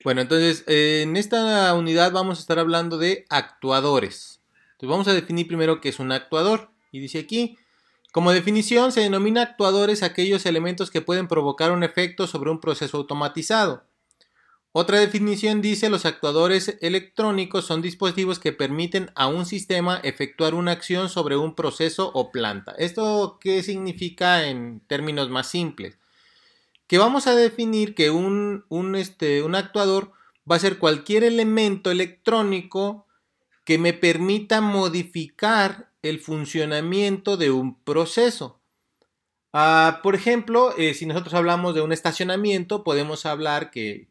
Bueno, entonces en esta unidad vamos a estar hablando de actuadores. Entonces vamos a definir primero qué es un actuador. Y dice aquí, como definición se denomina actuadores aquellos elementos que pueden provocar un efecto sobre un proceso automatizado. Otra definición dice los actuadores electrónicos son dispositivos que permiten a un sistema efectuar una acción sobre un proceso o planta. ¿Esto qué significa en términos más simples? Que vamos a definir que un actuador va a ser cualquier elemento electrónico que me permita modificar el funcionamiento de un proceso. Por ejemplo, si nosotros hablamos de un estacionamiento, podemos hablar que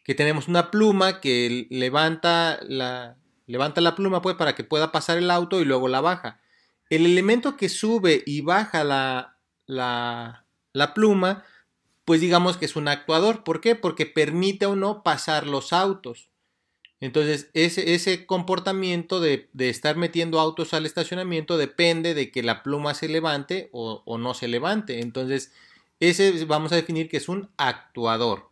tenemos una pluma que levanta la pluma pues, para que pueda pasar el auto y luego la baja. El elemento que sube y baja la pluma, pues digamos que es un actuador. ¿Por qué? Porque permite o no pasar los autos. Entonces, ese comportamiento de estar metiendo autos al estacionamiento depende de que la pluma se levante o no se levante. Entonces, ese vamos a definir que es un actuador.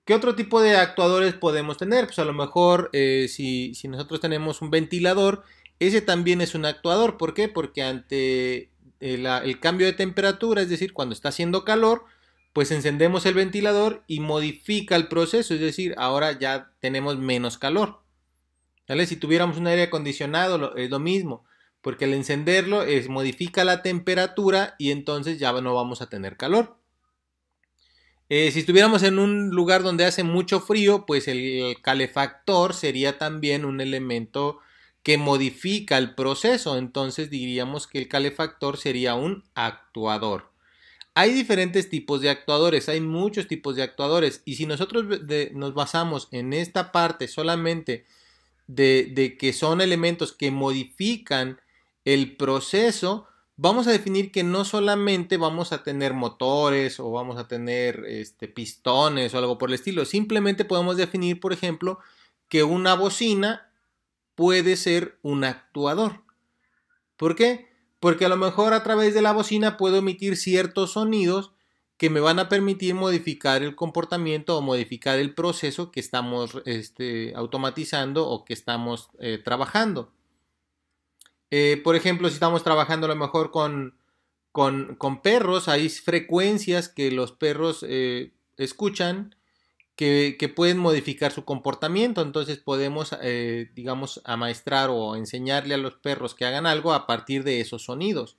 ¿Qué otro tipo de actuadores podemos tener? Pues a lo mejor si nosotros tenemos un ventilador, ese también es un actuador. ¿Por qué? Porque ante el cambio de temperatura, es decir, cuando está haciendo calor, pues encendemos el ventilador y modifica el proceso, es decir, ahora ya tenemos menos calor. ¿Vale? Si tuviéramos un aire acondicionado es lo mismo, porque al encenderlo modifica la temperatura y entonces ya no vamos a tener calor. Si estuviéramos en un lugar donde hace mucho frío, pues el calefactor sería también un elemento que modifica el proceso, entonces diríamos que el calefactor sería un actuador. Hay diferentes tipos de actuadores, hay muchos tipos de actuadores y si nosotros nos basamos en esta parte solamente de que son elementos que modifican el proceso, vamos a definir que no solamente vamos a tener motores o vamos a tener pistones o algo por el estilo, simplemente podemos definir, por ejemplo, que una bocina puede ser un actuador. ¿Por qué? Porque a lo mejor a través de la bocina puedo emitir ciertos sonidos que me van a permitir modificar el comportamiento o modificar el proceso que estamos automatizando o que estamos trabajando. Por ejemplo, si estamos trabajando a lo mejor con perros, hay frecuencias que los perros escuchan que pueden modificar su comportamiento. Entonces podemos, digamos, amaestrar o enseñarle a los perros que hagan algo a partir de esos sonidos.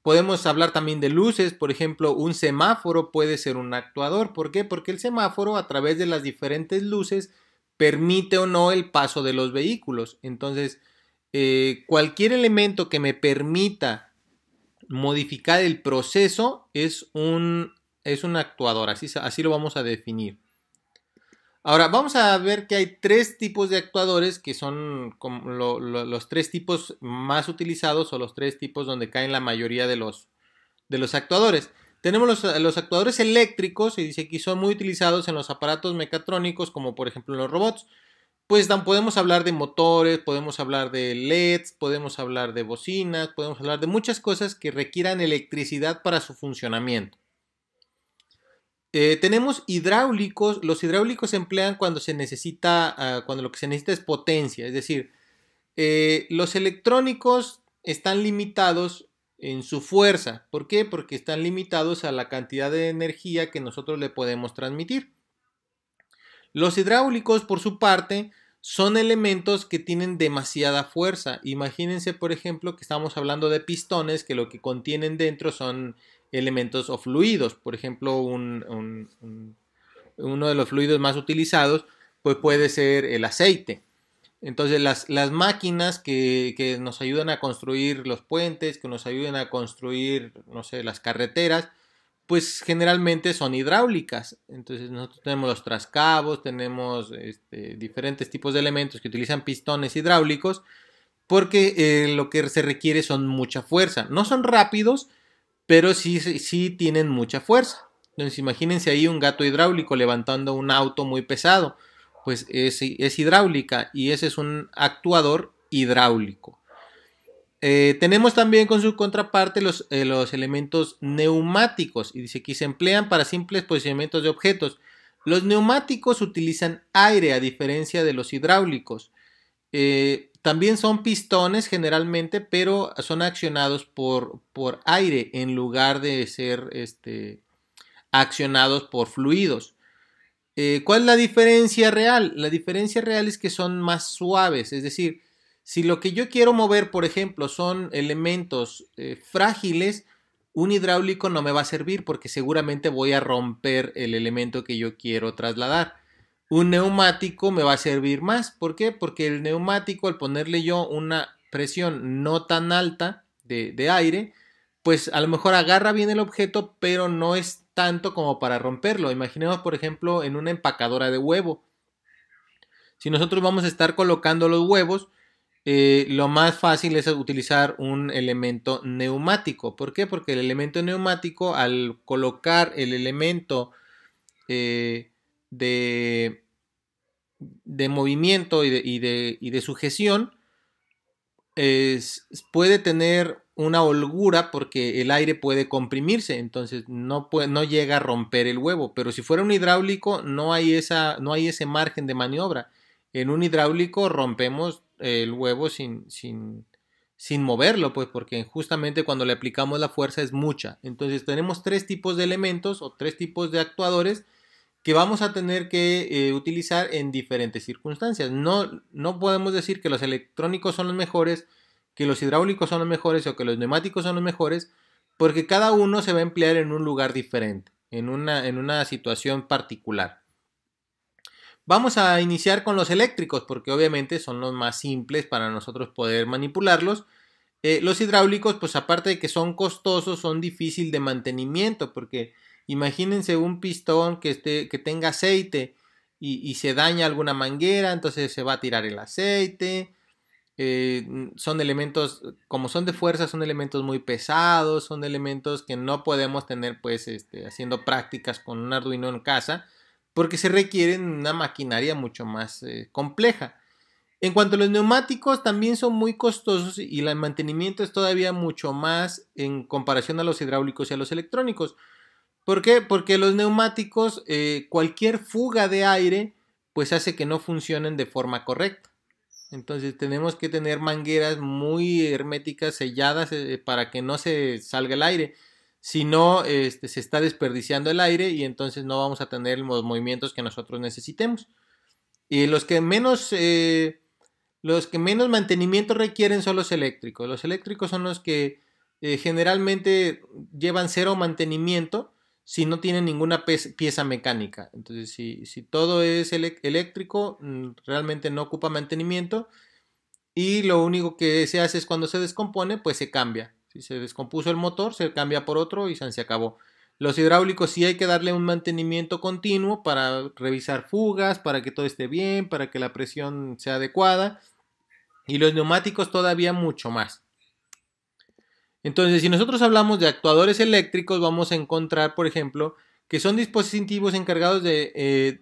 Podemos hablar también de luces. Por ejemplo, un semáforo puede ser un actuador. ¿Por qué? Porque el semáforo, a través de las diferentes luces, permite o no el paso de los vehículos. Entonces, cualquier elemento que me permita modificar el proceso es un actuador, así lo vamos a definir. Ahora, vamos a ver que hay tres tipos de actuadores que son como los tres tipos más utilizados o los tres tipos donde caen la mayoría de los actuadores. Tenemos los actuadores eléctricos, y dice aquí son muy utilizados en los aparatos mecatrónicos, como por ejemplo en los robots. Pues podemos hablar de motores, podemos hablar de LEDs, podemos hablar de bocinas, podemos hablar de muchas cosas que requieran electricidad para su funcionamiento. Tenemos hidráulicos. Los hidráulicos se emplean cuando se necesita, cuando lo que se necesita es potencia. Es decir, los electrónicos están limitados en su fuerza. ¿Por qué? Porque están limitados a la cantidad de energía que nosotros le podemos transmitir. Los hidráulicos, por su parte, son elementos que tienen demasiada fuerza. Imagínense, por ejemplo, que estamos hablando de pistones que lo que contienen dentro son elementos o fluidos. Por ejemplo, uno de los fluidos más utilizados pues puede ser el aceite. Entonces las máquinas que nos ayudan a construir los puentes, que nos ayudan a construir, no sé, las carreteras, pues generalmente son hidráulicas. Entonces nosotros tenemos los trascabos, tenemos diferentes tipos de elementos que utilizan pistones hidráulicos porque lo que se requiere son mucha fuerza. No son rápidos, pero sí tienen mucha fuerza. Entonces imagínense ahí un gato hidráulico levantando un auto muy pesado, pues es hidráulica y ese es un actuador hidráulico. Tenemos también con su contraparte los elementos neumáticos y dice que se emplean para simples posicionamientos de objetos. Los neumáticos utilizan aire a diferencia de los hidráulicos. También son pistones generalmente, pero son accionados por aire en lugar de ser accionados por fluidos. ¿Cuál es la diferencia real? La diferencia real es que son más suaves, es decir, si lo que yo quiero mover, por ejemplo, son elementos frágiles, un hidráulico no me va a servir porque seguramente voy a romper el elemento que yo quiero trasladar. Un neumático me va a servir más. ¿Por qué? Porque el neumático, al ponerle yo una presión no tan alta de aire, pues a lo mejor agarra bien el objeto, pero no es tanto como para romperlo. Imaginemos, por ejemplo, en una empacadora de huevo. Si nosotros vamos a estar colocando los huevos, lo más fácil es utilizar un elemento neumático. ¿Por qué? Porque el elemento neumático, al colocar el elemento eh, de, de movimiento y de sujeción, puede tener una holgura porque el aire puede comprimirse, entonces no llega a romper el huevo. Pero si fuera un hidráulico, no hay ese margen de maniobra. En un hidráulico rompemos el huevo sin moverlo, pues porque justamente cuando le aplicamos la fuerza es mucha. Entonces tenemos tres tipos de elementos o tres tipos de actuadores que vamos a tener que utilizar en diferentes circunstancias. No podemos decir que los electrónicos son los mejores, que los hidráulicos son los mejores o que los neumáticos son los mejores, porque cada uno se va a emplear en un lugar diferente, en una situación particular. Vamos a iniciar con los eléctricos, porque obviamente son los más simples para nosotros poder manipularlos. Los hidráulicos, pues aparte de que son costosos, son difícil de mantenimiento, porque imagínense un pistón que tenga aceite y se daña alguna manguera, entonces se va a tirar el aceite. Son elementos, como son de fuerza, son elementos muy pesados, son elementos que no podemos tener pues haciendo prácticas con un Arduino en casa, porque se requieren una maquinaria mucho más compleja. En cuanto a los neumáticos, también son muy costosos y el mantenimiento es todavía mucho más en comparación a los hidráulicos y a los electrónicos. ¿Por qué? Porque los neumáticos, cualquier fuga de aire, pues hace que no funcionen de forma correcta. Entonces tenemos que tener mangueras muy herméticas, selladas, para que no se salga el aire. Si no, se está desperdiciando el aire y entonces no vamos a tener los movimientos que nosotros necesitemos. Y los que menos mantenimiento requieren son los eléctricos. Los eléctricos son los que generalmente llevan cero mantenimiento si no tienen ninguna pieza mecánica. Entonces, si todo es eléctrico, realmente no ocupa mantenimiento y lo único que se hace es cuando se descompone, pues se cambia. Si se descompuso el motor, se cambia por otro y se acabó. Los hidráulicos sí hay que darle un mantenimiento continuo para revisar fugas, para que todo esté bien, para que la presión sea adecuada. Y los neumáticos todavía mucho más. Entonces, si nosotros hablamos de actuadores eléctricos, vamos a encontrar, por ejemplo, que son dispositivos encargados de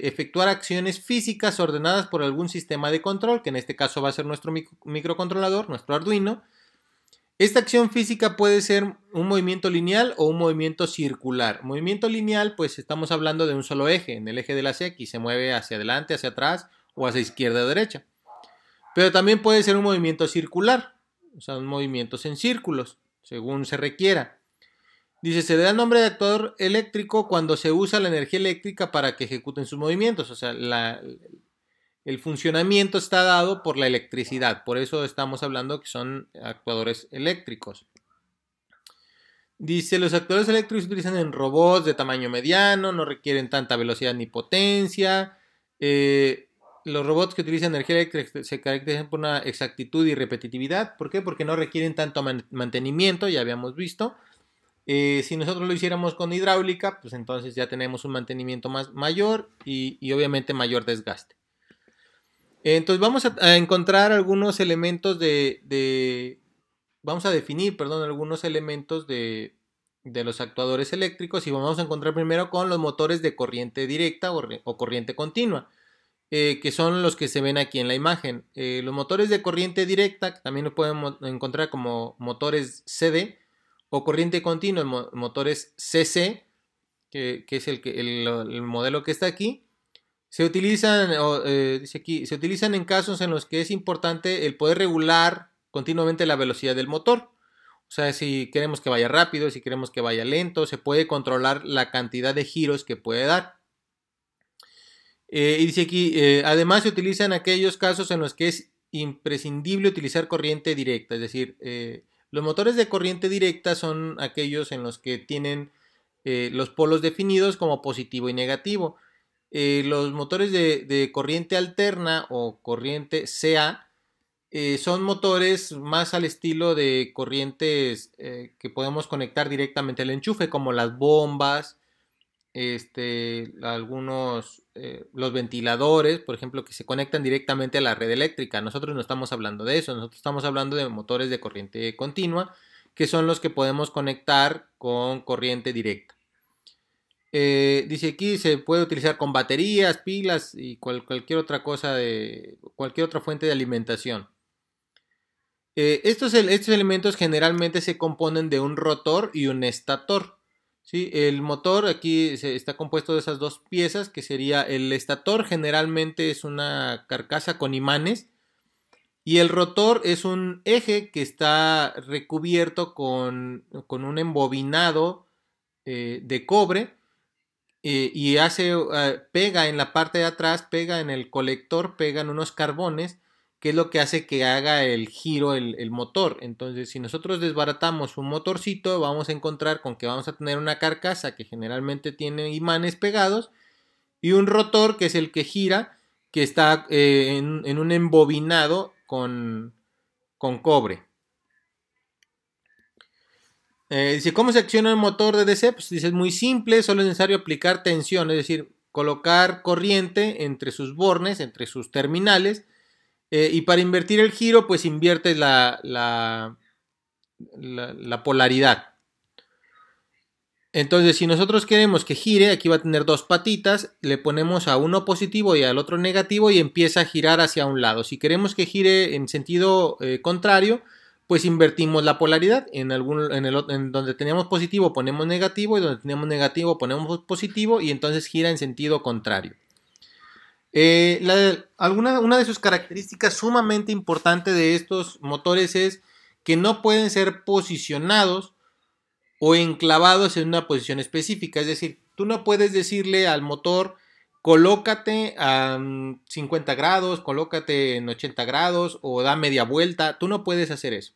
efectuar acciones físicas ordenadas por algún sistema de control, que en este caso va a ser nuestro microcontrolador, nuestro Arduino. Esta acción física puede ser un movimiento lineal o un movimiento circular. Movimiento lineal, pues estamos hablando de un solo eje. En el eje de las X se mueve hacia adelante, hacia atrás o hacia izquierda o derecha. Pero también puede ser un movimiento circular, o sea, movimientos en círculos, según se requiera. Dice, se le da el nombre de actuador eléctrico cuando se usa la energía eléctrica para que ejecuten sus movimientos. O sea, el funcionamiento está dado por la electricidad. Por eso estamos hablando que son actuadores eléctricos. Dice, los actuadores eléctricos se utilizan en robots de tamaño mediano, no requieren tanta velocidad ni potencia. Los robots que utilizan energía eléctrica se caracterizan por una exactitud y repetitividad. ¿Por qué? Porque no requieren tanto mantenimiento, ya habíamos visto. Si nosotros lo hiciéramos con hidráulica, pues entonces ya tenemos un mantenimiento mayor y obviamente mayor desgaste. Entonces vamos a encontrar algunos elementos vamos a definir, perdón, algunos elementos de los actuadores eléctricos y vamos a encontrar primero con los motores de corriente directa o corriente continua, que son los que se ven aquí en la imagen. Los motores de corriente directa, que también los podemos encontrar como motores CD, o corriente continua, motores CC, que es el modelo que está aquí, se utilizan, dice aquí, se utilizan en casos en los que es importante el poder regular continuamente la velocidad del motor. O sea, si queremos que vaya rápido, si queremos que vaya lento, se puede controlar la cantidad de giros que puede dar. Y dice aquí, además se utiliza en aquellos casos en los que es imprescindible utilizar corriente directa. Es decir, los motores de corriente directa son aquellos en los que tienen los polos definidos como positivo y negativo. Los motores de corriente alterna o corriente CA son motores más al estilo de corrientes que podemos conectar directamente al enchufe, como las bombas, algunos, los ventiladores, por ejemplo, que se conectan directamente a la red eléctrica. Nosotros no estamos hablando de eso, nosotros estamos hablando de motores de corriente continua, que son los que podemos conectar con corriente directa. Dice aquí se puede utilizar con baterías, pilas y cualquier otra cosa cualquier otra fuente de alimentación. Estos elementos generalmente se componen de un rotor y un estator. ¿Sí? El motor aquí está compuesto de esas dos piezas, que sería el estator, generalmente es una carcasa con imanes, y el rotor es un eje que está recubierto con un embobinado de cobre. Y pega en la parte de atrás, pega en el colector, pegan unos carbones, que es lo que hace que haga el giro el motor. Entonces, si nosotros desbaratamos un motorcito, vamos a encontrar con que vamos a tener una carcasa que generalmente tiene imanes pegados y un rotor que es el que gira, que está en un embobinado con cobre. Dice, ¿cómo se acciona el motor de DC? Pues dice, es muy simple, solo es necesario aplicar tensión, es decir, colocar corriente entre sus bornes, entre sus terminales, y para invertir el giro, pues inviertes la polaridad. Entonces, si nosotros queremos que gire, aquí va a tener dos patitas, le ponemos a uno positivo y al otro negativo y empieza a girar hacia un lado. Si queremos que gire en sentido contrario, pues invertimos la polaridad. En donde teníamos positivo ponemos negativo y donde teníamos negativo ponemos positivo y entonces gira en sentido contrario. Una de sus características sumamente importante de estos motores es que no pueden ser posicionados o enclavados en una posición específica. Es decir, tú no puedes decirle al motor, colócate a 50 grados, colócate en 80 grados o da media vuelta. Tú no puedes hacer eso.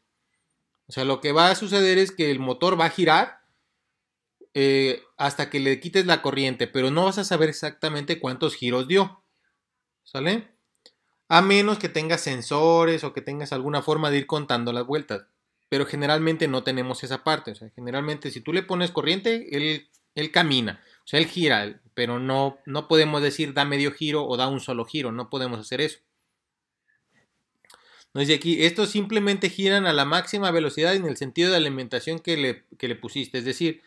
O sea, lo que va a suceder es que el motor va a girar hasta que le quites la corriente, pero no vas a saber exactamente cuántos giros dio. ¿Sale? A menos que tengas sensores o que tengas alguna forma de ir contando las vueltas. Pero generalmente no tenemos esa parte. O sea, generalmente si tú le pones corriente, él camina. O sea, él gira, pero no podemos decir da medio giro o da un solo giro. No podemos hacer eso. Nos dice aquí, estos simplemente giran a la máxima velocidad en el sentido de alimentación que le pusiste. Es decir,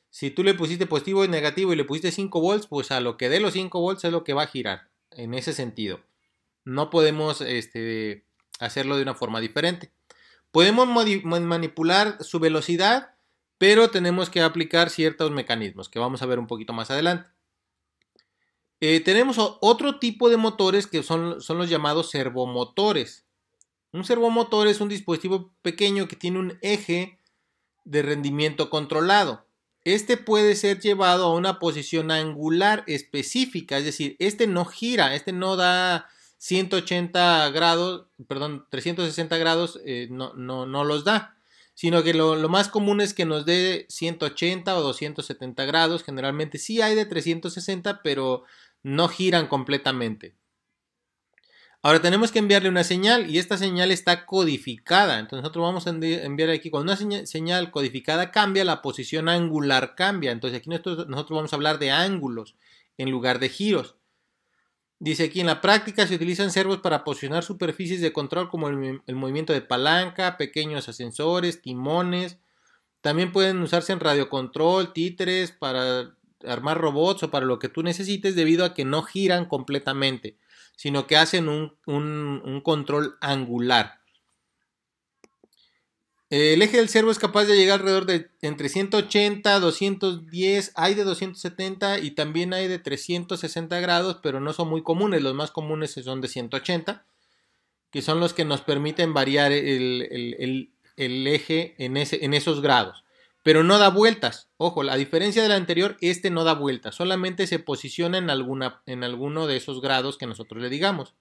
si tú le pusiste positivo y negativo y le pusiste 5 volts, pues a lo que dé los 5 volts es lo que va a girar. En ese sentido. No podemos hacerlo de una forma diferente. Podemos manipular su velocidad, pero tenemos que aplicar ciertos mecanismos que vamos a ver un poquito más adelante. Tenemos otro tipo de motores que son los llamados servomotores. Un servomotor es un dispositivo pequeño que tiene un eje de rendimiento controlado. Este puede ser llevado a una posición angular específica, es decir, este no gira, este no da 180 grados, perdón, 360 grados, no los da, sino que lo más común es que nos dé 180 o 270 grados, generalmente sí hay de 360, pero no giran completamente. Ahora tenemos que enviarle una señal y esta señal está codificada. Entonces nosotros vamos a enviar aquí, cuando una señal codificada cambia, la posición angular cambia. Entonces aquí nosotros vamos a hablar de ángulos en lugar de giros. Dice aquí, en la práctica se utilizan servos para posicionar superficies de control como el movimiento de palanca, pequeños ascensores, timones. También pueden usarse en radiocontrol, títeres, para armar robots o para lo que tú necesites, debido a que no giran completamente, sino que hacen un control angular. El eje del servo es capaz de llegar alrededor de entre 180, 210, hay de 270 y también hay de 360 grados, pero no son muy comunes. Los más comunes son de 180, que son los que nos permiten variar el eje en esos grados. Pero no da vueltas. Ojo, a diferencia del anterior, este no da vueltas. Solamente se posiciona en alguno de esos grados que nosotros le digamos.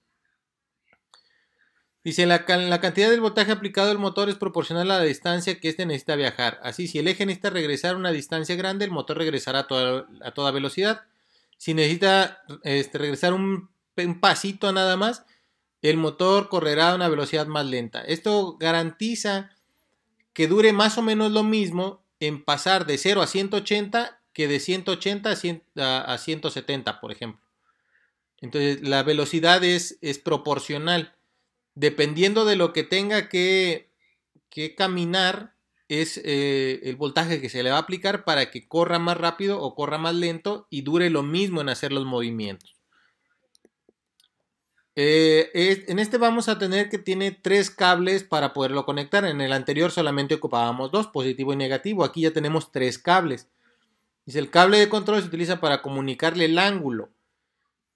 Dice, la cantidad del voltaje aplicado al motor es proporcional a la distancia que éste necesita viajar. Así, si el eje necesita regresar a una distancia grande, el motor regresará a toda velocidad. Si necesita regresar un pasito nada más, el motor correrá a una velocidad más lenta. Esto garantiza que dure más o menos lo mismo en pasar de 0 a 180 que de 180 a 170, por ejemplo. Entonces, la velocidad es proporcional. Dependiendo de lo que tenga que caminar, es el voltaje que se le va a aplicar para que corra más rápido o corra más lento y dure lo mismo en hacer los movimientos. En este vamos a tener que tiene 3 cables para poderlo conectar. En el anterior solamente ocupábamos 2, positivo y negativo. Aquí ya tenemos 3 cables. Dice, el cable de control se utiliza para comunicarle el ángulo.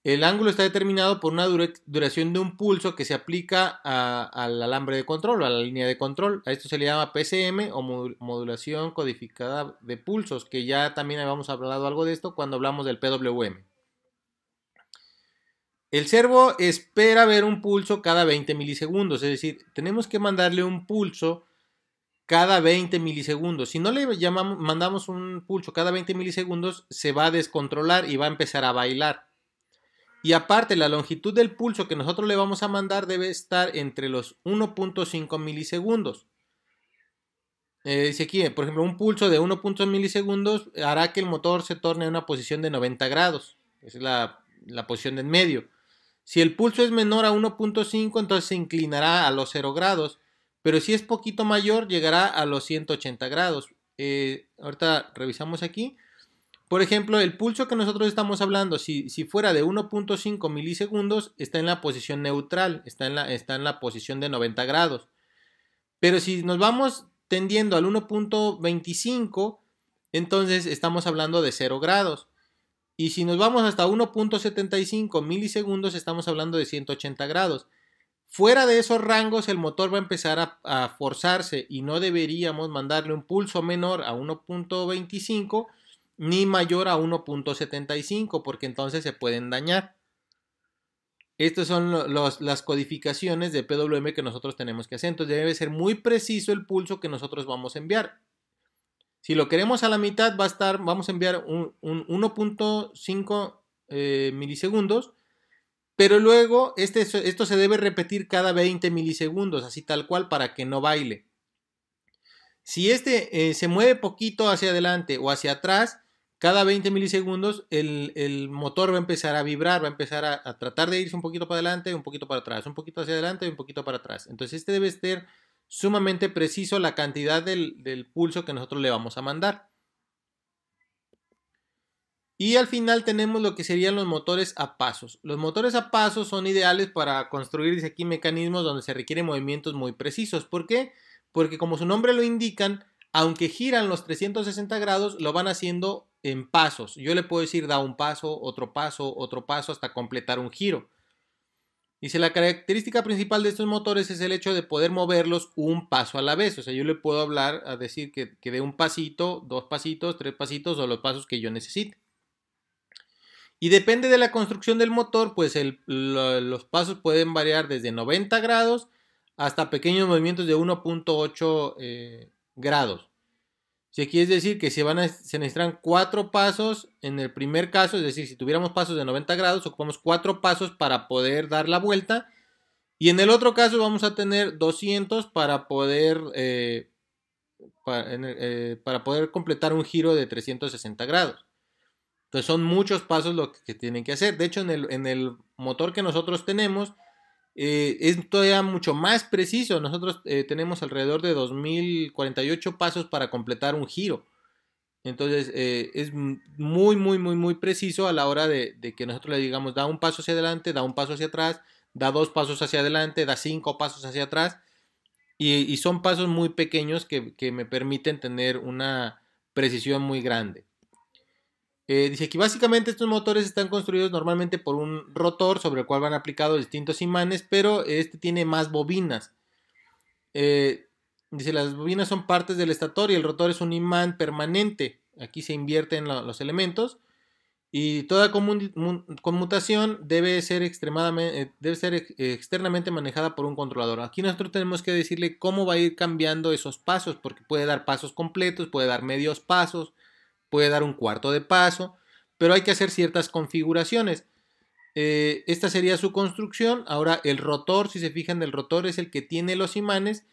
El ángulo está determinado por una duración de un pulso que se aplica al alambre de control o a la línea de control. A esto se le llama PCM o modulación codificada de pulsos, que ya también habíamos hablado algo de esto cuando hablamos del PWM. El servo espera ver un pulso cada 20 milisegundos, es decir, tenemos que mandarle un pulso cada 20 milisegundos. Si no le mandamos un pulso cada 20 milisegundos, se va a descontrolar y va a empezar a bailar. Y aparte, la longitud del pulso que nosotros le vamos a mandar debe estar entre los 1.5 milisegundos. Dice aquí, por ejemplo, un pulso de 1.5 milisegundos hará que el motor se torne a una posición de 90 grados. Esa es la posición del medio. Si el pulso es menor a 1.5, entonces se inclinará a los 0 grados. Pero si es poquito mayor, llegará a los 180 grados. Ahorita revisamos aquí. Por ejemplo, el pulso que nosotros estamos hablando, si fuera de 1.5 milisegundos, está en la posición neutral, está en la posición de 90 grados. Pero si nos vamos tendiendo al 1.25, entonces estamos hablando de 0 grados. Y si nos vamos hasta 1.75 milisegundos, estamos hablando de 180 grados. Fuera de esos rangos, el motor va a empezar a forzarse y no deberíamos mandarle un pulso menor a 1.25 ni mayor a 1.75 porque entonces se pueden dañar. Estas son las codificaciones de PWM que nosotros tenemos que hacer. Entonces debe ser muy preciso el pulso que nosotros vamos a enviar. Si lo queremos a la mitad, vamos a enviar un 1.5 milisegundos, pero luego esto se debe repetir cada 20 milisegundos, así tal cual, para que no baile. Si se mueve poquito hacia adelante o hacia atrás, cada 20 milisegundos el motor va a empezar a vibrar, va a empezar a tratar de irse un poquito para adelante, un poquito para atrás, un poquito hacia adelante y un poquito para atrás. Entonces debe ser sumamente preciso la cantidad del pulso que nosotros le vamos a mandar. Y al final tenemos lo que serían los motores a pasos. Los motores a pasos son ideales para construir, dice aquí, mecanismos donde se requieren movimientos muy precisos. ¿Por qué? Porque como su nombre lo indican, aunque giran los 360 grados, lo van haciendo en pasos. Yo le puedo decir da un paso, otro paso, hasta completar un giro. Dice, la característica principal de estos motores es el hecho de poder moverlos un paso a la vez. O sea, yo le puedo hablar a decir que dé un pasito, 2 pasitos, 3 pasitos o los pasos que yo necesite. Y depende de la construcción del motor, pues los pasos pueden variar desde 90 grados hasta pequeños movimientos de 1.8 grados. Si quiere decir que se necesitan 4 pasos en el primer caso, es decir, si tuviéramos pasos de 90 grados, ocupamos 4 pasos para poder dar la vuelta. Y en el otro caso vamos a tener 200 para poder completar un giro de 360 grados. Entonces son muchos pasos lo que tienen que hacer. De hecho, en el motor que nosotros tenemos es todavía mucho más preciso. Nosotros tenemos alrededor de 2048 pasos para completar un giro. Entonces es muy preciso a la hora de que nosotros le digamos da un paso hacia adelante, da un paso hacia atrás, da 2 pasos hacia adelante, da 5 pasos hacia atrás. y son pasos muy pequeños que me permiten tener una precisión muy grande. Dice que básicamente estos motores están construidos normalmente por un rotor sobre el cual van aplicados distintos imanes, pero este tiene más bobinas. Dice, las bobinas son partes del estator y el rotor es un imán permanente. Aquí se invierten los elementos y toda conmutación debe ser externamente manejada por un controlador. Aquí nosotros tenemos que decirle cómo va a ir cambiando esos pasos, porque puede dar pasos completos, puede dar medios pasos, puede dar un cuarto de paso, pero hay que hacer ciertas configuraciones. Esta sería su construcción. Ahora el rotor, si se fijan, el rotor es el que tiene los imanes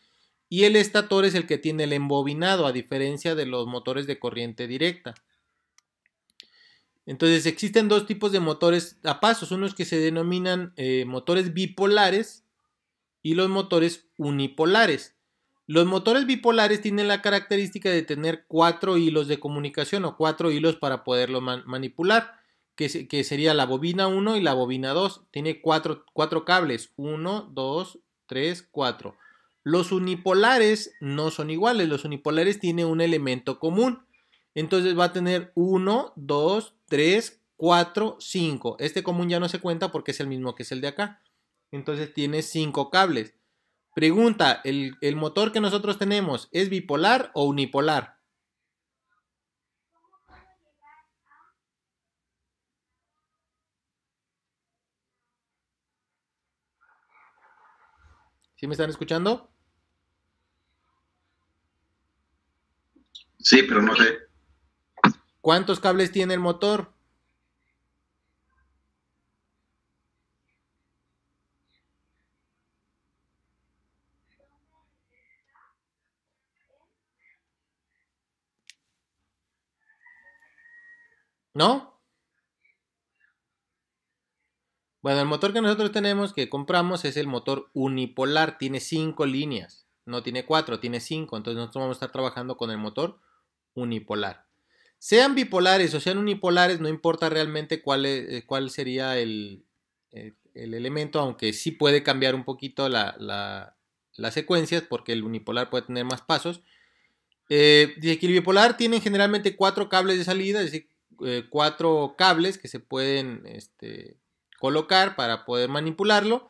y el estator es el que tiene el embobinado, a diferencia de los motores de corriente directa. Entonces existen dos tipos de motores a pasos, unos que se denominan motores bipolares y los motores unipolares. Los motores bipolares tienen la característica de tener 4 hilos de comunicación o 4 hilos para poderlo manipular, que sería la bobina 1 y la bobina 2. Tiene 4 cables, 1, 2, 3, 4. Los unipolares no son iguales, los unipolares tienen un elemento común. Entonces va a tener 1, 2, 3, 4, 5. Este común ya no se cuenta porque es el mismo que es el de acá. Entonces tiene 5 cables. Pregunta, ¿el motor que nosotros tenemos es bipolar o unipolar? ¿Sí me están escuchando? Sí, pero no sé. ¿Cuántos cables tiene el motor? ¿No? Bueno, el motor que nosotros tenemos, que compramos, es el motor unipolar. Tiene 5 líneas. No tiene 4, tiene 5. Entonces nosotros vamos a estar trabajando con el motor unipolar. Sean bipolares o sean unipolares, no importa realmente cuál sería el elemento, aunque sí puede cambiar un poquito las secuencias, porque el unipolar puede tener más pasos. Dice que el bipolar tiene generalmente 4 cables de salida, es decir, 4 cables que se pueden colocar para poder manipularlo.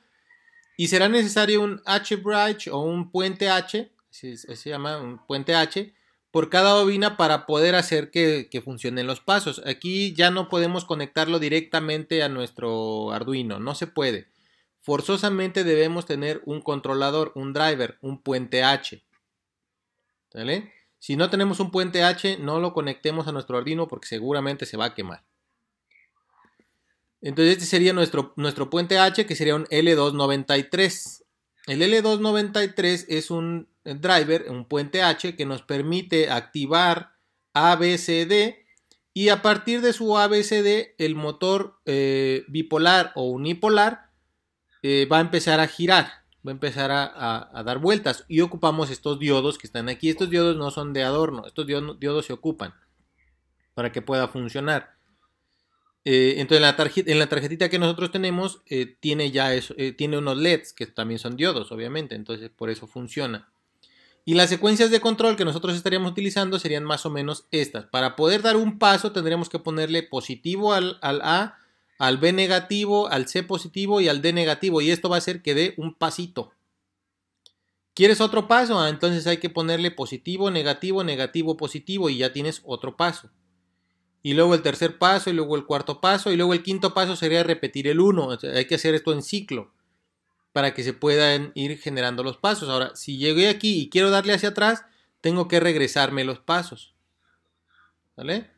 Y será necesario un H-bridge o un puente H, así se llama, un puente H, por cada bobina para poder hacer que funcionen los pasos. Aquí ya no podemos conectarlo directamente a nuestro Arduino, no se puede. Forzosamente debemos tener un controlador, un driver, un puente H. ¿Vale? Si no tenemos un puente H, no lo conectemos a nuestro Arduino porque seguramente se va a quemar. Entonces este sería nuestro puente H, que sería un L293. El L293 es un driver, un puente H, que nos permite activar ABCD y a partir de su ABCD el motor bipolar o unipolar va a empezar a girar, va a empezar a dar vueltas y ocupamos estos diodos que están aquí. Estos diodos no son de adorno, estos diodos se ocupan para que pueda funcionar. Entonces en la tarjetita que nosotros tenemos tiene ya eso, tiene unos LEDs que también son diodos, obviamente, entonces por eso funciona. Y las secuencias de control que nosotros estaríamos utilizando serían más o menos estas. Para poder dar un paso tendríamos que ponerle positivo al A, al B negativo, al C positivo y al D negativo. Y esto va a hacer que dé un pasito. ¿Quieres otro paso? Entonces hay que ponerle positivo, negativo, negativo, positivo y ya tienes otro paso. Y luego el tercer paso y luego el cuarto paso y luego el quinto paso sería repetir el 1. Hay que hacer esto en ciclo para que se puedan ir generando los pasos. Ahora, si llegué aquí y quiero darle hacia atrás, tengo que regresarme los pasos. ¿Vale?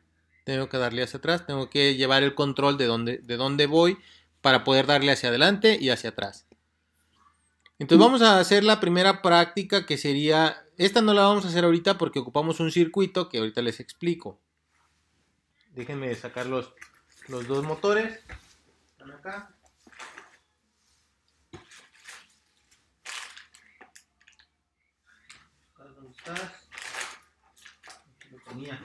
Tengo que darle hacia atrás, tengo que llevar el control de dónde voy para poder darle hacia adelante y hacia atrás. Entonces vamos a hacer la primera práctica que sería, esta no la vamos a hacer ahorita porque ocupamos un circuito que ahorita les explico. Déjenme sacar los dos motores. Están acá. ¿Dónde estás? Aquí lo tenía.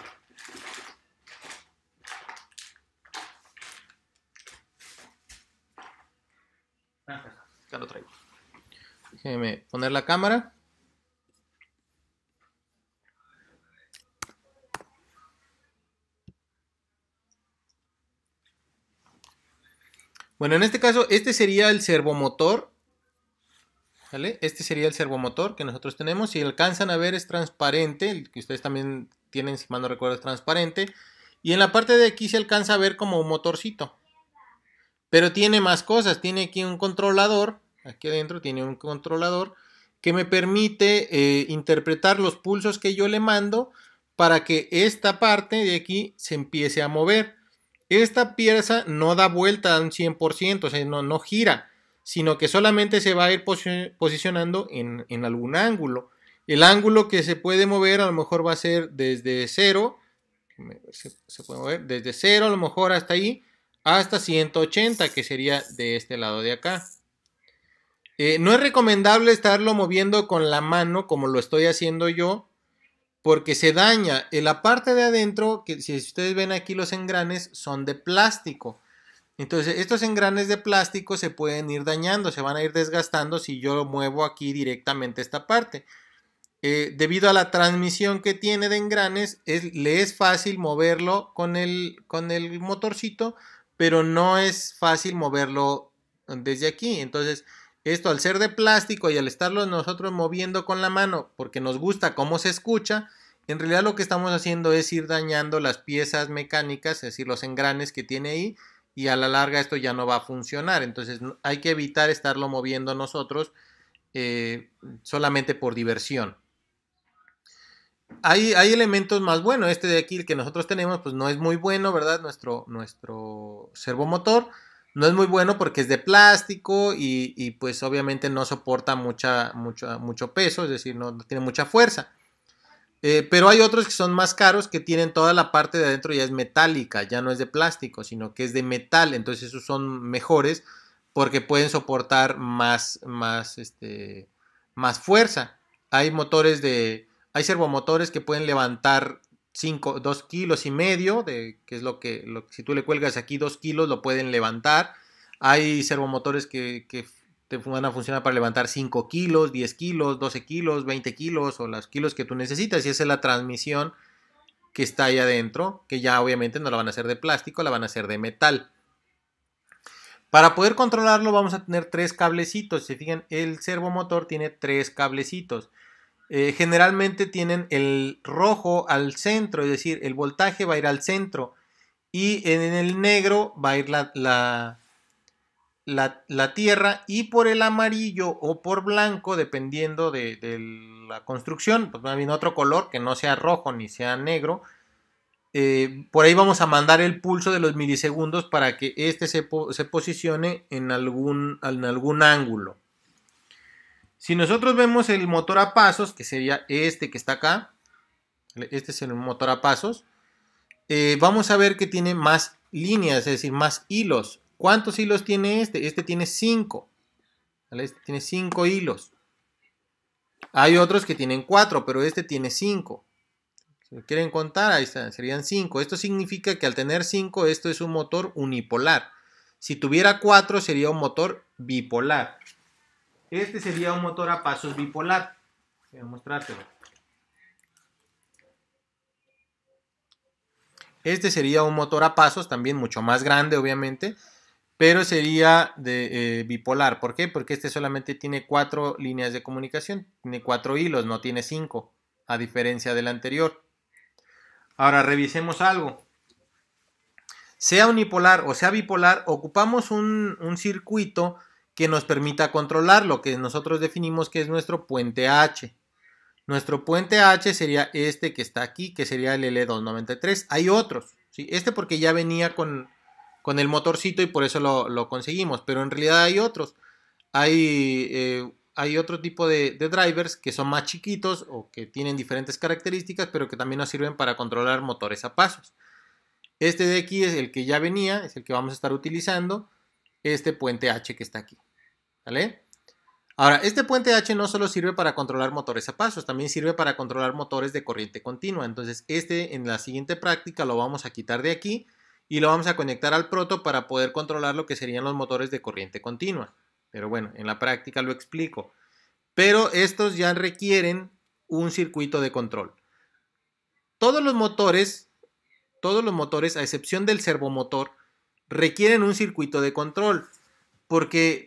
Acá lo traigo. Déjenme poner la cámara. Bueno, en este caso, este sería el servomotor, ¿vale? Este sería el servomotor que nosotros tenemos. Si alcanzan a ver, es transparente, el que ustedes también tienen, si mal no recuerdo, es transparente. Y en la parte de aquí se alcanza a ver como un motorcito. Pero tiene más cosas, tiene aquí un controlador, aquí adentro tiene un controlador que me permite interpretar los pulsos que yo le mando para que esta parte de aquí se empiece a mover. Esta pieza no da vuelta a un 100%, o sea, no gira, sino que solamente se va a ir posicionando en algún ángulo. El ángulo que se puede mover a lo mejor va a ser desde 0, se puede mover desde 0 a lo mejor hasta ahí, hasta 180, que sería de este lado de acá. No es recomendable estarlo moviendo con la mano como lo estoy haciendo yo, porque se daña. En la parte de adentro, que si ustedes ven aquí los engranes, son de plástico. Entonces estos engranes de plástico se pueden ir dañando, se van a ir desgastando si yo lo muevo aquí directamente esta parte. Debido a la transmisión que tiene de engranes, le es fácil moverlo con el motorcito, pero no es fácil moverlo desde aquí. Entonces, esto al ser de plástico y al estarlo nosotros moviendo con la mano, porque nos gusta cómo se escucha, en realidad lo que estamos haciendo es ir dañando las piezas mecánicas, es decir, los engranes que tiene ahí, y a la larga esto ya no va a funcionar. Entonces, hay que evitar estarlo moviendo nosotros solamente por diversión. Hay elementos más buenos. Este de aquí, el que nosotros tenemos, pues no es muy bueno, ¿verdad? Nuestro servomotor no es muy bueno porque es de plástico y pues obviamente no soporta mucho peso, es decir, no tiene mucha fuerza. Pero hay otros que son más caros, que tienen toda la parte de adentro ya es metálica, ya no es de plástico, sino que es de metal. Entonces esos son mejores porque pueden soportar más fuerza. Hay servomotores que pueden levantar 2 kilos y medio, que es lo que si tú le cuelgas aquí 2 kilos lo pueden levantar. Hay servomotores que te van a funcionar para levantar 5 kilos, 10 kilos, 12 kilos, 20 kilos o los kilos que tú necesitas. Y esa es la transmisión que está ahí adentro, que ya obviamente no la van a hacer de plástico, la van a hacer de metal. Para poder controlarlo vamos a tener 3 cablecitos. Si se fijan, el servomotor tiene 3 cablecitos. Generalmente tienen el rojo al centro, es decir, el voltaje va a ir al centro. Y en el negro va a ir la tierra, y por el amarillo o por blanco, dependiendo de la construcción, pues va a venir otro color que no sea rojo ni sea negro. Por ahí vamos a mandar el pulso de los milisegundos para que este se posicione en algún ángulo. Si nosotros vemos el motor a pasos, que sería este que está acá, este es el motor a pasos, vamos a ver que tiene más líneas, es decir, más hilos. ¿Cuántos hilos tiene este? Este tiene 5. ¿Vale? Este tiene 5 hilos. Hay otros que tienen 4, pero este tiene 5. Si lo quieren contar, ahí están, serían 5. Esto significa que al tener 5, esto es un motor unipolar. Si tuviera 4, sería un motor bipolar. Este sería un motor a pasos bipolar. Voy a mostrártelo. Este sería un motor a pasos, también mucho más grande, obviamente, pero sería de bipolar. ¿Por qué? Porque este solamente tiene 4 líneas de comunicación, tiene 4 hilos, no tiene 5, a diferencia del anterior. Ahora revisemos algo. Sea unipolar o sea bipolar, ocupamos un circuito que nos permita controlar lo que nosotros definimos que es nuestro puente H. Nuestro puente H sería este que está aquí, que sería el L293. Hay otros, ¿sí? Este porque ya venía con el motorcito y por eso lo conseguimos, pero en realidad hay otros. Hay otro tipo de drivers que son más chiquitos o que tienen diferentes características, pero que también nos sirven para controlar motores a pasos. Este de aquí es el que ya venía, es el que vamos a estar utilizando, este puente H que está aquí, ¿vale? Ahora, este puente H no solo sirve para controlar motores a pasos, también sirve para controlar motores de corriente continua. Entonces, en la siguiente práctica lo vamos a quitar de aquí y lo vamos a conectar al proto para poder controlar lo que serían los motores de corriente continua. Pero bueno, en la práctica lo explico. Pero estos ya requieren un circuito de control. Todos los motores, a excepción del servomotor, requieren un circuito de control, porque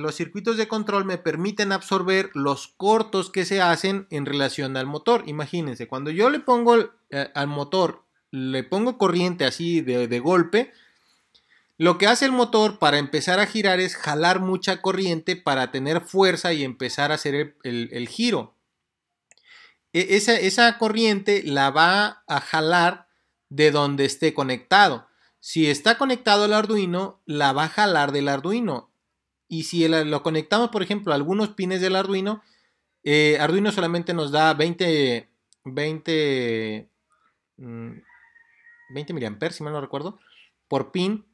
los circuitos de control me permiten absorber los cortos que se hacen en relación al motor. Imagínense, cuando yo le pongo al motor, le pongo corriente así de golpe, lo que hace el motor para empezar a girar es jalar mucha corriente para tener fuerza y empezar a hacer el giro. Esa corriente la va a jalar de donde esté conectado. Si está conectado al Arduino, la va a jalar del Arduino. Y si lo conectamos, por ejemplo, a algunos pines del Arduino, Arduino solamente nos da 20 miliamperes, si mal no recuerdo, por pin.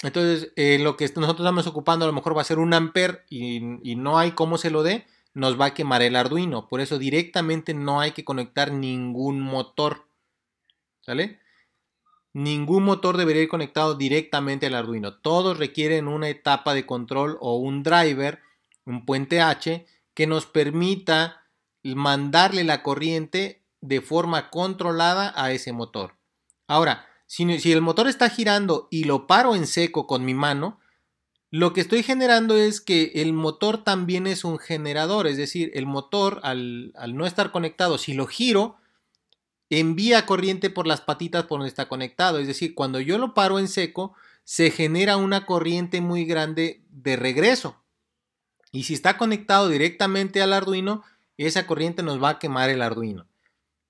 Entonces, lo que nosotros estamos ocupando a lo mejor va a ser 1 amper y no hay cómo se lo dé, nos va a quemar el Arduino. Por eso directamente no hay que conectar ningún motor. ¿Sale? Ningún motor debería ir conectado directamente al Arduino. Todos requieren una etapa de control o un driver, un puente H, que nos permita mandarle la corriente de forma controlada a ese motor. Ahora, si el motor está girando y lo paro en seco con mi mano, lo que estoy generando es que el motor también es un generador, es decir, el motor al no estar conectado, si lo giro, envía corriente por las patitas por donde está conectado, es decir, cuando yo lo paro en seco, se genera una corriente muy grande de regreso. Y si está conectado directamente al Arduino, esa corriente nos va a quemar el Arduino.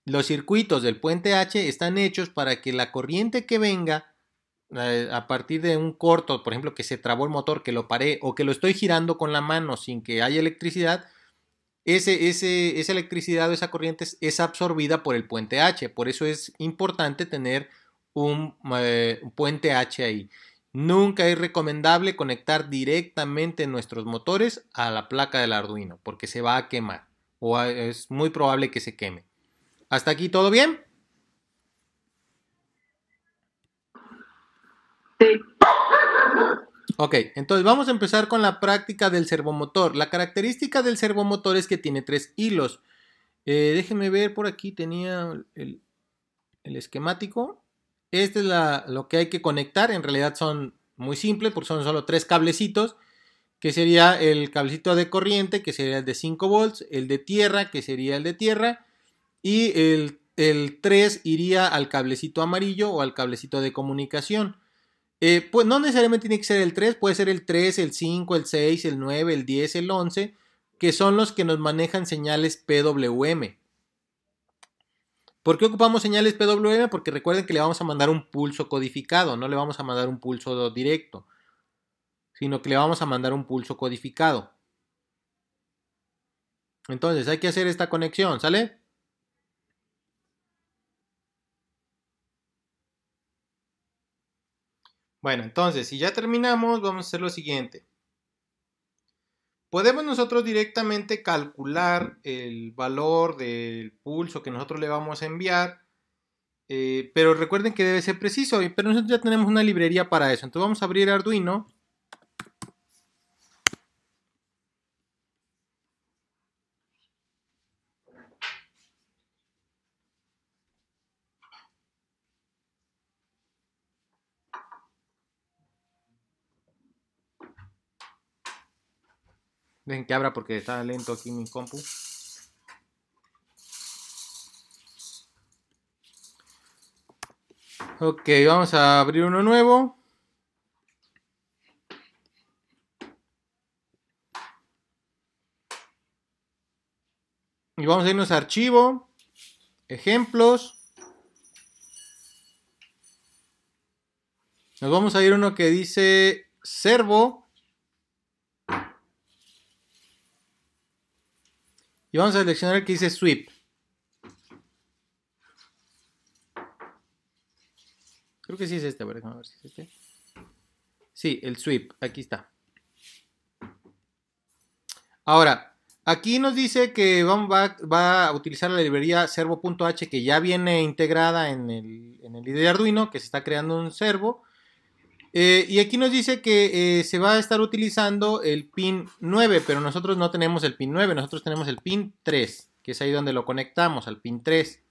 Los circuitos del puente H están hechos para que la corriente que venga a partir de un corto, por ejemplo, que se trabó el motor, que lo paré o que lo estoy girando con la mano sin que haya electricidad, esa electricidad o esa corriente es absorbida por el puente H. Por eso es importante tener un puente H ahí. Nunca es recomendable conectar directamente nuestros motores a la placa del Arduino porque se va a quemar o es muy probable que se queme. ¿Hasta aquí todo bien? Sí. Ok, entonces vamos a empezar con la práctica del servomotor. La característica del servomotor es que tiene 3 hilos. Déjenme ver, por aquí tenía el esquemático. Este es lo que hay que conectar. En realidad son muy simples porque son solo 3 cablecitos. Que sería el cablecito de corriente, que sería el de 5 volts. El de tierra, que sería el de tierra. Y el 3 iría al cablecito amarillo o al cablecito de comunicación. Pues no necesariamente tiene que ser el 3, puede ser el 3, el 5, el 6, el 9, el 10, el 11, que son los que nos manejan señales PWM. ¿Por qué ocupamos señales PWM? Porque recuerden que le vamos a mandar un pulso codificado, no le vamos a mandar un pulso directo, sino que le vamos a mandar un pulso codificado. Entonces hay que hacer esta conexión, ¿sale? Bueno, entonces si ya terminamos, vamos a hacer lo siguiente. Podemos nosotros directamente calcular el valor del pulso que nosotros le vamos a enviar, pero recuerden que debe ser preciso, pero nosotros ya tenemos una librería para eso. Entonces vamos a abrir Arduino. Dejen que abra porque está lento aquí mi compu. Ok, vamos a abrir uno nuevo. Y vamos a irnos a archivo, ejemplos. Nos vamos a ir a uno que dice servo. Y vamos a seleccionar el que dice sweep. Creo que sí es este, a ver si es este. Sí, el sweep, aquí está. Ahora, aquí nos dice que va a utilizar la librería servo.h que ya viene integrada en el IDE de Arduino, que se está creando un servo. Y aquí nos dice que se va a estar utilizando el pin 9, pero nosotros no tenemos el pin 9, nosotros tenemos el pin 3, que es ahí donde lo conectamos, al pin 3.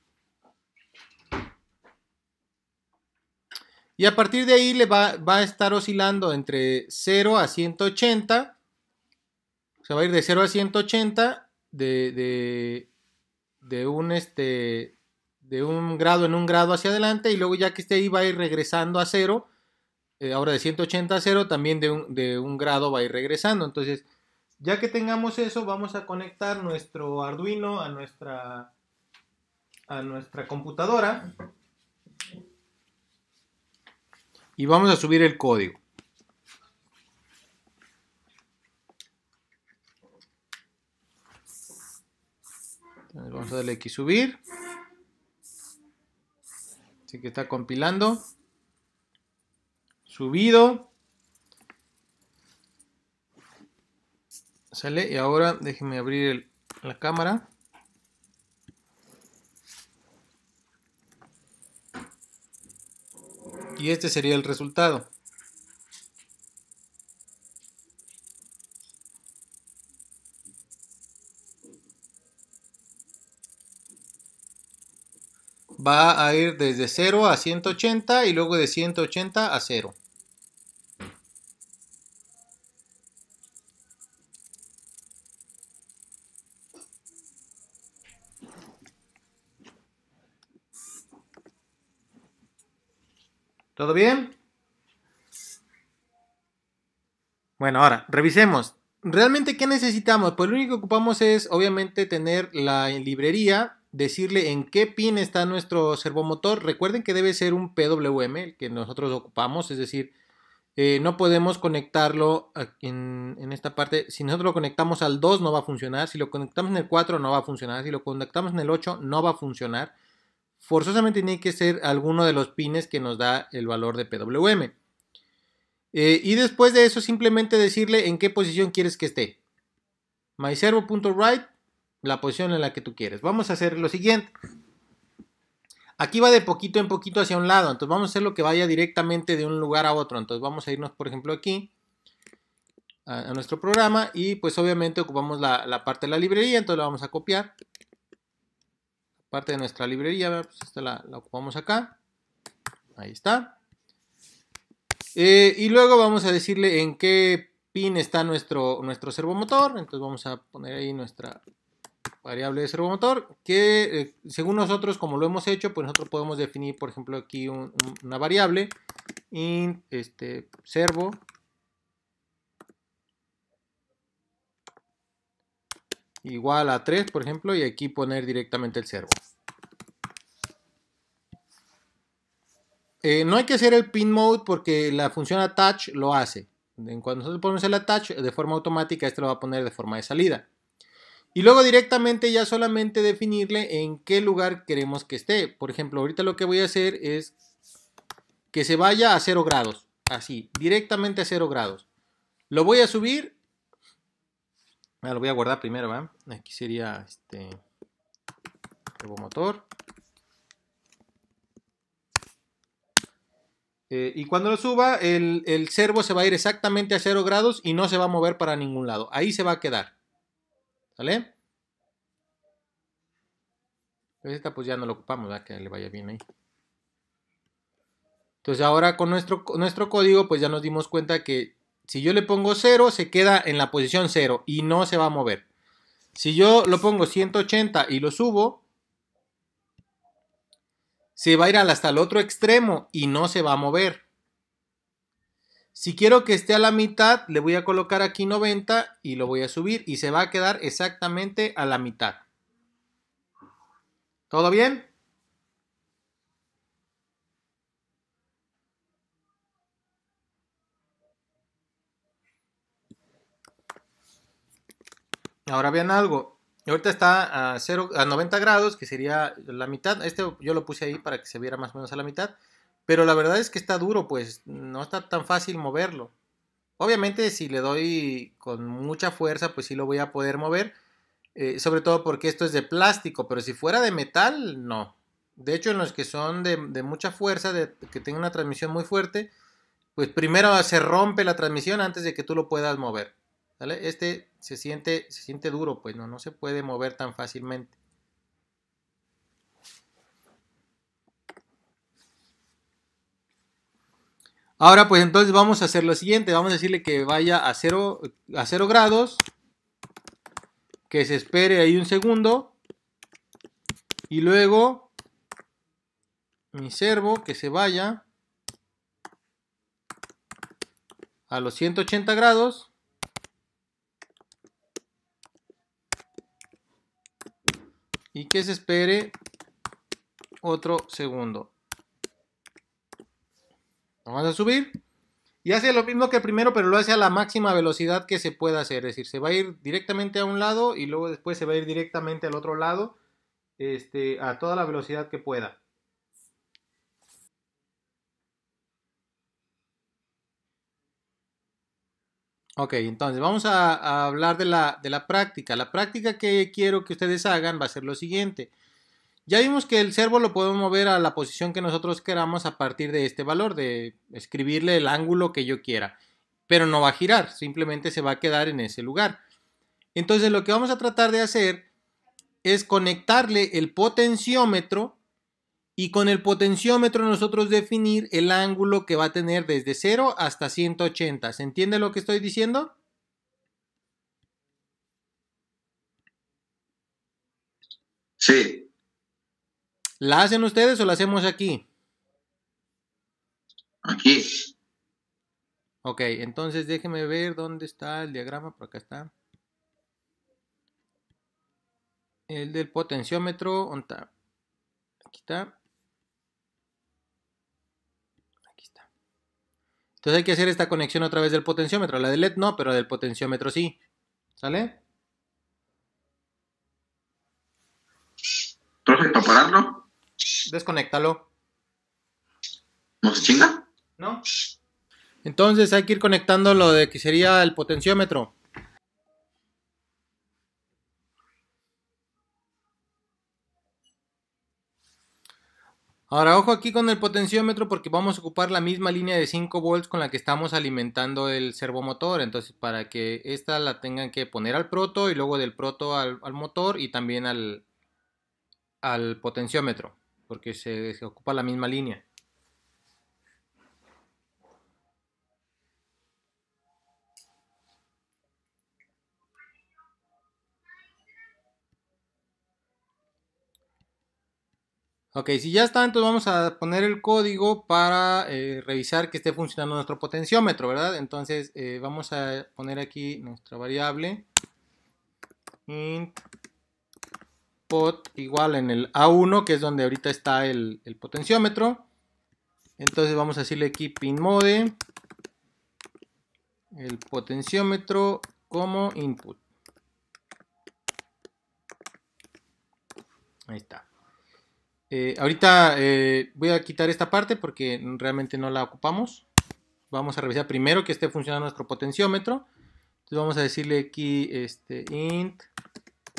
Y a partir de ahí va a estar oscilando entre 0 a 180. O sea, va a ir de 0 a 180 de un grado en un grado hacia adelante, y luego ya que esté ahí va a ir regresando a 0. Ahora de 180 a 0 también de un grado va a ir regresando. Entonces, ya que tengamos eso, vamos a conectar nuestro Arduino a nuestra computadora y vamos a subir el código. Entonces vamos a darle aquí subir. Así que está compilando. Subido. Sale. Y ahora déjenme abrir la cámara. Y este sería el resultado. Va a ir desde 0 a 180 y luego de 180 a 0. ¿Todo bien? Bueno, ahora, revisemos. ¿Realmente qué necesitamos? Pues lo único que ocupamos es, obviamente, tener la librería, decirle en qué pin está nuestro servomotor. Recuerden que debe ser un PWM, el que nosotros ocupamos, es decir, no podemos conectarlo en esta parte. Si nosotros lo conectamos al 2 no va a funcionar, si lo conectamos en el 4 no va a funcionar, si lo conectamos en el 8 no va a funcionar. Forzosamente tiene que ser alguno de los pines que nos da el valor de PWM. Y después de eso simplemente decirle en qué posición quieres que esté. myservo.write, la posición en la que tú quieres. Vamos a hacer lo siguiente. Aquí va de poquito en poquito hacia un lado, entonces vamos a hacer lo que vaya directamente de un lugar a otro. Entonces vamos a irnos, por ejemplo, aquí a nuestro programa y pues obviamente ocupamos la parte de la librería, entonces la vamos a copiar. Parte de nuestra librería, pues esta la ocupamos acá. Ahí está. Y luego vamos a decirle en qué pin está nuestro servomotor. Entonces vamos a poner ahí nuestra variable de servomotor, que según nosotros, como lo hemos hecho, pues nosotros podemos definir, por ejemplo, aquí una variable int servo igual a 3, por ejemplo, y aquí poner directamente el servo. No hay que hacer el pin mode porque la función attach lo hace. Cuando nosotros ponemos el attach, de forma automática este lo va a poner de forma de salida. Y luego directamente ya solamente definirle en qué lugar queremos que esté. Por ejemplo, ahorita lo que voy a hacer es que se vaya a 0 grados. Así, directamente a 0 grados. Lo voy a subir. Lo voy a guardar primero, ¿va? Aquí sería servomotor. Y cuando lo suba, el servo se va a ir exactamente a 0 grados y no se va a mover para ningún lado. Ahí se va a quedar. ¿Sale? Pues esta pues ya no lo ocupamos, ¿verdad? Que le vaya bien ahí. Entonces ahora con nuestro código pues ya nos dimos cuenta que si yo le pongo 0 se queda en la posición 0 y no se va a mover. Si yo lo pongo 180 y lo subo, se va a ir hasta el otro extremo y no se va a mover. Si quiero que esté a la mitad, le voy a colocar aquí 90 y lo voy a subir y se va a quedar exactamente a la mitad. ¿Todo bien? Ahora vean algo. Ahorita está a 90 grados, que sería la mitad. Yo lo puse ahí para que se viera más o menos a la mitad. Pero la verdad es que está duro, pues no está tan fácil moverlo. Obviamente si le doy con mucha fuerza, pues sí lo voy a poder mover. Sobre todo porque esto es de plástico, pero si fuera de metal, no. De hecho, en los que son de mucha fuerza, que tengan una transmisión muy fuerte, pues primero se rompe la transmisión antes de que tú lo puedas mover. ¿Vale? Se siente duro, pues no se puede mover tan fácilmente. Ahora pues entonces vamos a hacer lo siguiente, vamos a decirle que vaya a 0 grados, que se espere ahí un segundo y luego mi servo que se vaya a los 180 grados y que se espere otro segundo. Vamos a subir y hace lo mismo que el primero, pero lo hace a la máxima velocidad que se pueda hacer, es decir, se va a ir directamente a un lado y luego después se va a ir directamente al otro lado, a toda la velocidad que pueda. Ok, entonces vamos a hablar de la práctica. La práctica que quiero que ustedes hagan va a ser lo siguiente. Ya vimos que el servo lo podemos mover a la posición que nosotros queramos a partir de este valor, de escribirle el ángulo que yo quiera. Pero no va a girar, simplemente se va a quedar en ese lugar. Entonces lo que vamos a tratar de hacer es conectarle el potenciómetro y con el potenciómetro nosotros definir el ángulo que va a tener desde 0 hasta 180. ¿Se entiende lo que estoy diciendo? Sí. ¿La hacen ustedes o la hacemos aquí? Aquí. Ok, entonces déjenme ver dónde está el diagrama. Por acá está. El del potenciómetro. ¿Dónde está? Aquí está. Aquí está. Entonces hay que hacer esta conexión a través del potenciómetro. La del LED no, pero del potenciómetro sí. ¿Sale? Entonces, para pararlo, Desconéctalo. ¿no se chinga? ¿No? Entonces hay que ir conectando lo de que sería el potenciómetro. Ahora ojo aquí con el potenciómetro porque vamos a ocupar la misma línea de 5 volts con la que estamos alimentando el servomotor. Entonces para que esta la tengan que poner al proto y luego del proto al motor y también al potenciómetro porque se ocupa la misma línea. Ok, si ya está, entonces vamos a poner el código para revisar que esté funcionando nuestro potenciómetro, ¿verdad? Entonces vamos a poner aquí nuestra variable int pot igual en el A1, que es donde ahorita está el potenciómetro. Entonces vamos a decirle aquí pin mode, el potenciómetro como input. Ahí está. Ahorita voy a quitar esta parte porque realmente no la ocupamos. Vamos a revisar primero que esté funcionando nuestro potenciómetro. Entonces vamos a decirle aquí int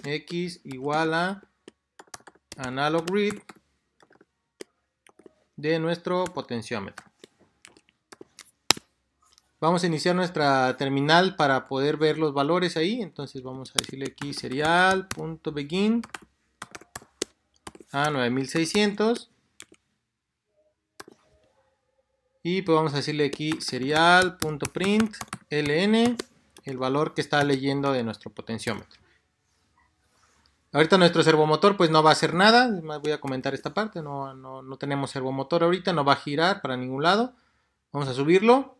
x igual a analog read de nuestro potenciómetro. Vamos a iniciar nuestra terminal para poder ver los valores ahí. Entonces vamos a decirle aquí serial.begin a 9600 y pues vamos a decirle aquí serial.print ln el valor que está leyendo de nuestro potenciómetro. Ahorita nuestro servomotor pues no va a hacer nada, voy a comentar esta parte, no tenemos servomotor ahorita, no va a girar para ningún lado. Vamos a subirlo.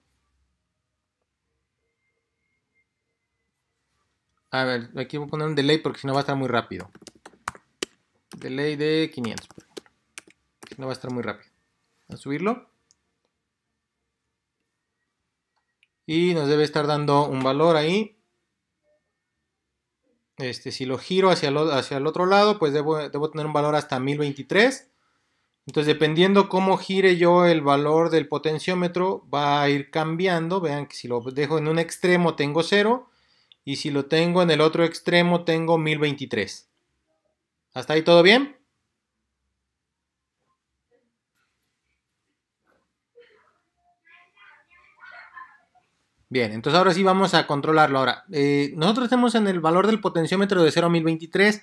A ver, aquí voy a poner un delay porque si no va a estar muy rápido. Delay de 500, por ejemplo. Si no va a estar muy rápido. Vamos a subirlo. Y nos debe estar dando un valor ahí. Si lo giro hacia el otro lado, pues debo tener un valor hasta 1023. Entonces, dependiendo cómo gire yo el valor del potenciómetro, va a ir cambiando. Vean que si lo dejo en un extremo tengo 0. Y si lo tengo en el otro extremo tengo 1023. ¿Hasta ahí todo bien? Bien, entonces ahora sí vamos a controlarlo. Ahora, nosotros tenemos en el valor del potenciómetro de 0 a 1023,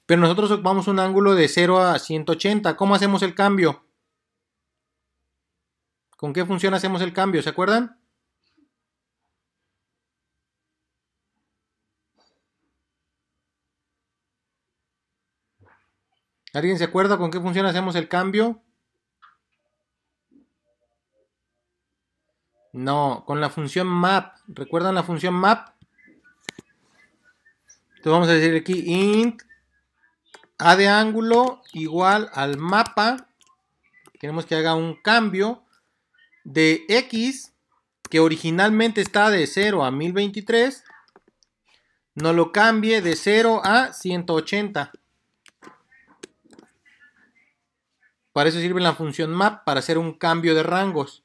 pero nosotros ocupamos un ángulo de 0 a 180. ¿Cómo hacemos el cambio? ¿Con qué función hacemos el cambio? ¿Se acuerdan? ¿Alguien se acuerda con qué función hacemos el cambio? No, con la función map. ¿Recuerdan la función map? Entonces vamos a decir aquí int a de ángulo igual al mapa. Queremos que haga un cambio de x que originalmente está de 0 a 1023. Nos lo cambie de 0 a 180. Para eso sirve la función map, para hacer un cambio de rangos.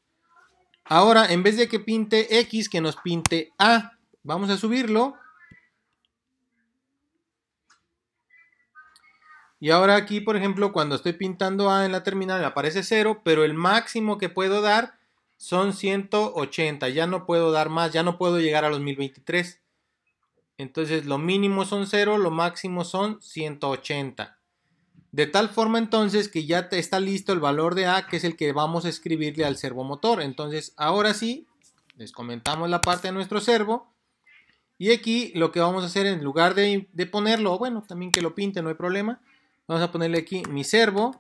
Ahora, en vez de que pinte X, que nos pinte A. Vamos a subirlo. Y ahora aquí, por ejemplo, cuando estoy pintando A en la terminal, me aparece 0, pero el máximo que puedo dar son 180. Ya no puedo dar más, ya no puedo llegar a los 1023. Entonces, lo mínimo son 0, lo máximo son 180. De tal forma entonces que ya está listo el valor de A, que es el que vamos a escribirle al servomotor. Entonces ahora sí, les comentamos la parte de nuestro servo. Y aquí lo que vamos a hacer, en lugar de ponerlo, bueno, también que lo pinte, no hay problema. Vamos a ponerle aquí mi servo.write.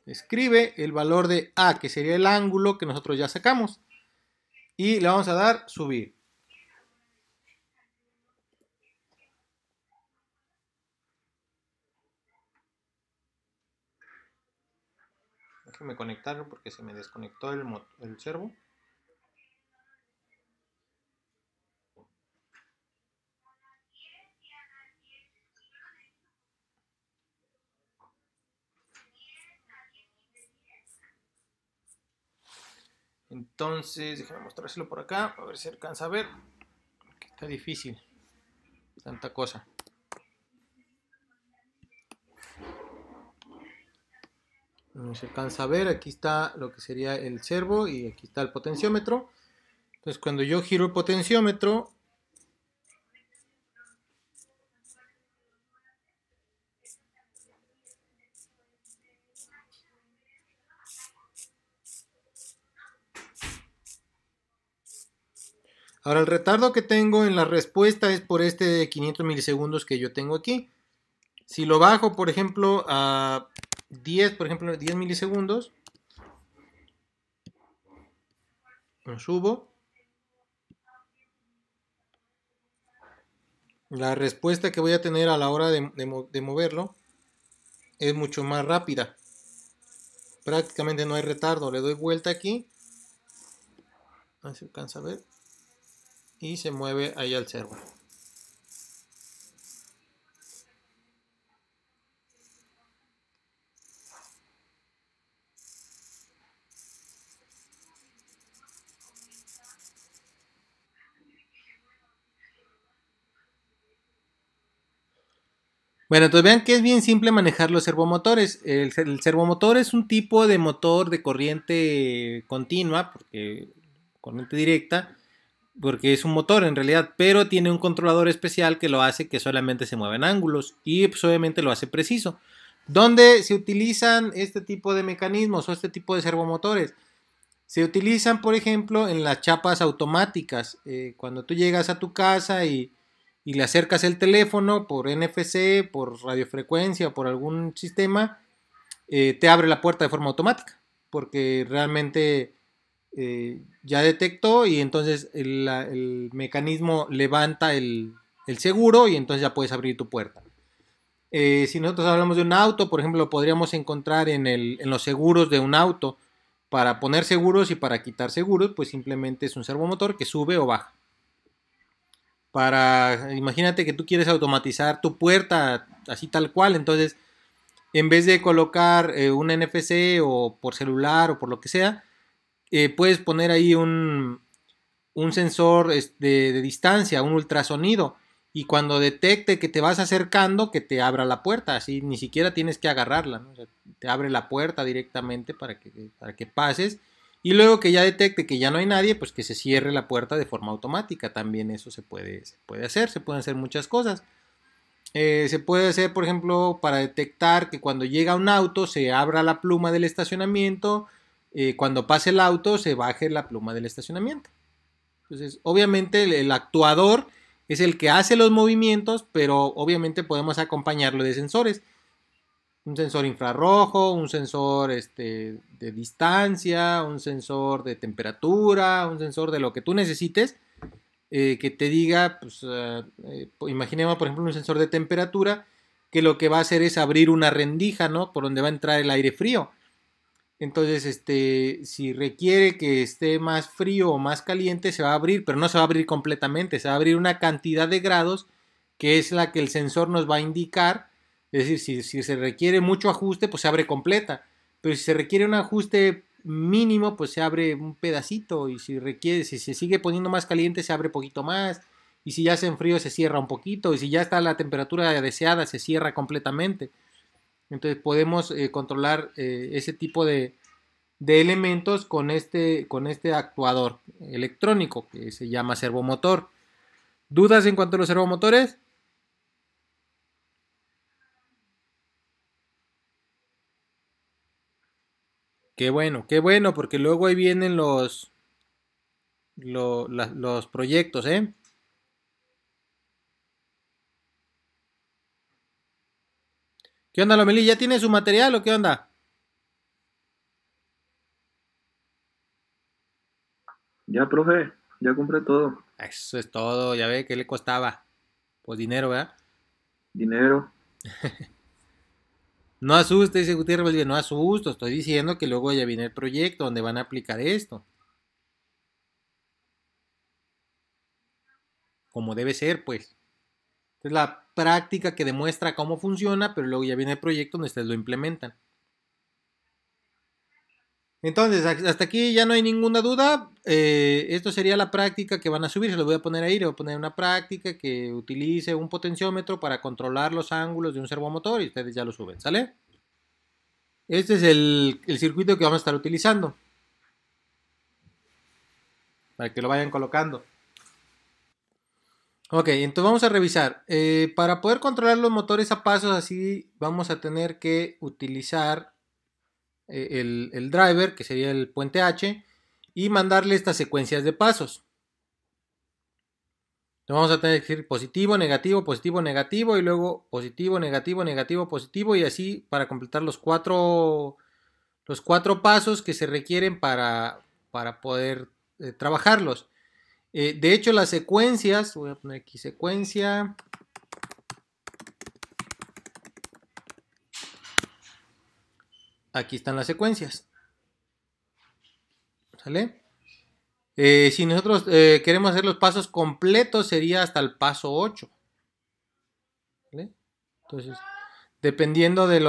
Escribe el valor de A, que sería el ángulo que nosotros ya sacamos. Y le vamos a dar subir. Déjenme conectarlo porque se me desconectó el servo. Entonces, déjenme mostrárselo por acá, a ver si alcanza a ver. Está difícil, tanta cosa. No se alcanza a ver, aquí está lo que sería el servo y aquí está el potenciómetro. Entonces cuando yo giro el potenciómetro, ahora el retardo que tengo en la respuesta es por este de 500 milisegundos que yo tengo aquí. Si lo bajo, por ejemplo, a 10, por ejemplo, 10 milisegundos, lo subo. La respuesta que voy a tener a la hora de moverlo es mucho más rápida. Prácticamente no hay retardo. Le doy vuelta aquí. A ver si alcanza a ver. Y se mueve ahí al servo. Bueno, entonces vean que es bien simple manejar los servomotores. El servomotor es un tipo de motor de corriente continua, corriente directa, porque es un motor en realidad, pero tiene un controlador especial que lo hace que solamente se mueva en ángulos y pues, obviamente lo hace preciso. ¿Dónde se utilizan este tipo de mecanismos o este tipo de servomotores? Se utilizan, por ejemplo, en las chapas automáticas. Cuando tú llegas a tu casa y le acercas el teléfono por NFC, por radiofrecuencia o por algún sistema, te abre la puerta de forma automática, porque realmente ya detectó y entonces el mecanismo levanta el seguro y entonces ya puedes abrir tu puerta. Si nosotros hablamos de un auto, por ejemplo, lo podríamos encontrar en los seguros de un auto. Para poner seguros y para quitar seguros, pues simplemente es un servomotor que sube o baja. Imagínate que tú quieres automatizar tu puerta así tal cual, entonces en vez de colocar un NFC o por celular o por lo que sea, puedes poner ahí un sensor de distancia, un ultrasonido, y cuando detecte que te vas acercando, que te abra la puerta, así ni siquiera tienes que agarrarla, ¿no? O sea, te abre la puerta directamente para que pases, y luego que ya detecte que ya no hay nadie, pues que se cierre la puerta de forma automática. También eso se puede hacer, se pueden hacer muchas cosas. Se puede hacer, por ejemplo, para detectar que cuando llega un auto se abra la pluma del estacionamiento, cuando pase el auto se baje la pluma del estacionamiento. Entonces, obviamente el actuador es el que hace los movimientos, pero obviamente podemos acompañarlo de sensores. Un sensor infrarrojo, un sensor de distancia, un sensor de temperatura, un sensor de lo que tú necesites, que te diga, pues, imaginemos por ejemplo un sensor de temperatura, que lo que va a hacer es abrir una rendija, ¿no? Por donde va a entrar el aire frío. Entonces, si requiere que esté más frío o más caliente, se va a abrir, pero no se va a abrir completamente, se va a abrir una cantidad de grados que es la que el sensor nos va a indicar. Es decir, si se requiere mucho ajuste, pues se abre completa, pero si se requiere un ajuste mínimo, pues se abre un pedacito, y si se sigue poniendo más caliente, se abre poquito más, y si ya hace en frío, se cierra un poquito, y si ya está a la temperatura deseada, se cierra completamente. Entonces podemos controlar ese tipo de elementos con este actuador electrónico que se llama servomotor. ¿Dudas en cuanto a los servomotores? Qué bueno, porque luego ahí vienen los proyectos, ¿eh? ¿Qué onda, Lomelí? ¿Ya tiene su material o qué onda? Ya, profe, ya compré todo. Eso es todo, ya ve, ¿qué le costaba? Pues dinero, ¿verdad? Dinero. No asuste, dice Gutiérrez, no asusto, estoy diciendo que luego ya viene el proyecto donde van a aplicar esto, como debe ser, pues. Es la práctica que demuestra cómo funciona, pero luego ya viene el proyecto donde ustedes lo implementan. Entonces, hasta aquí ya no hay ninguna duda. Esto sería la práctica que van a subir. Se lo voy a poner ahí. Le voy a poner una práctica que utilice un potenciómetro para controlar los ángulos de un servomotor y ustedes ya lo suben, ¿sale? Este es el circuito que vamos a estar utilizando para que lo vayan colocando. Ok, entonces vamos a revisar. Para poder controlar los motores a pasos así, vamos a tener que utilizar el driver, que sería el puente H, y mandarle estas secuencias de pasos. Entonces vamos a tener que decir positivo, negativo, y luego positivo, negativo, negativo, positivo, y así para completar los cuatro pasos que se requieren para poder trabajarlos. De hecho, las secuencias, voy a poner aquí secuencia. Aquí están las secuencias. ¿Sale? Si nosotros queremos hacer los pasos completos, sería hasta el paso 8. ¿Vale? Entonces, dependiendo del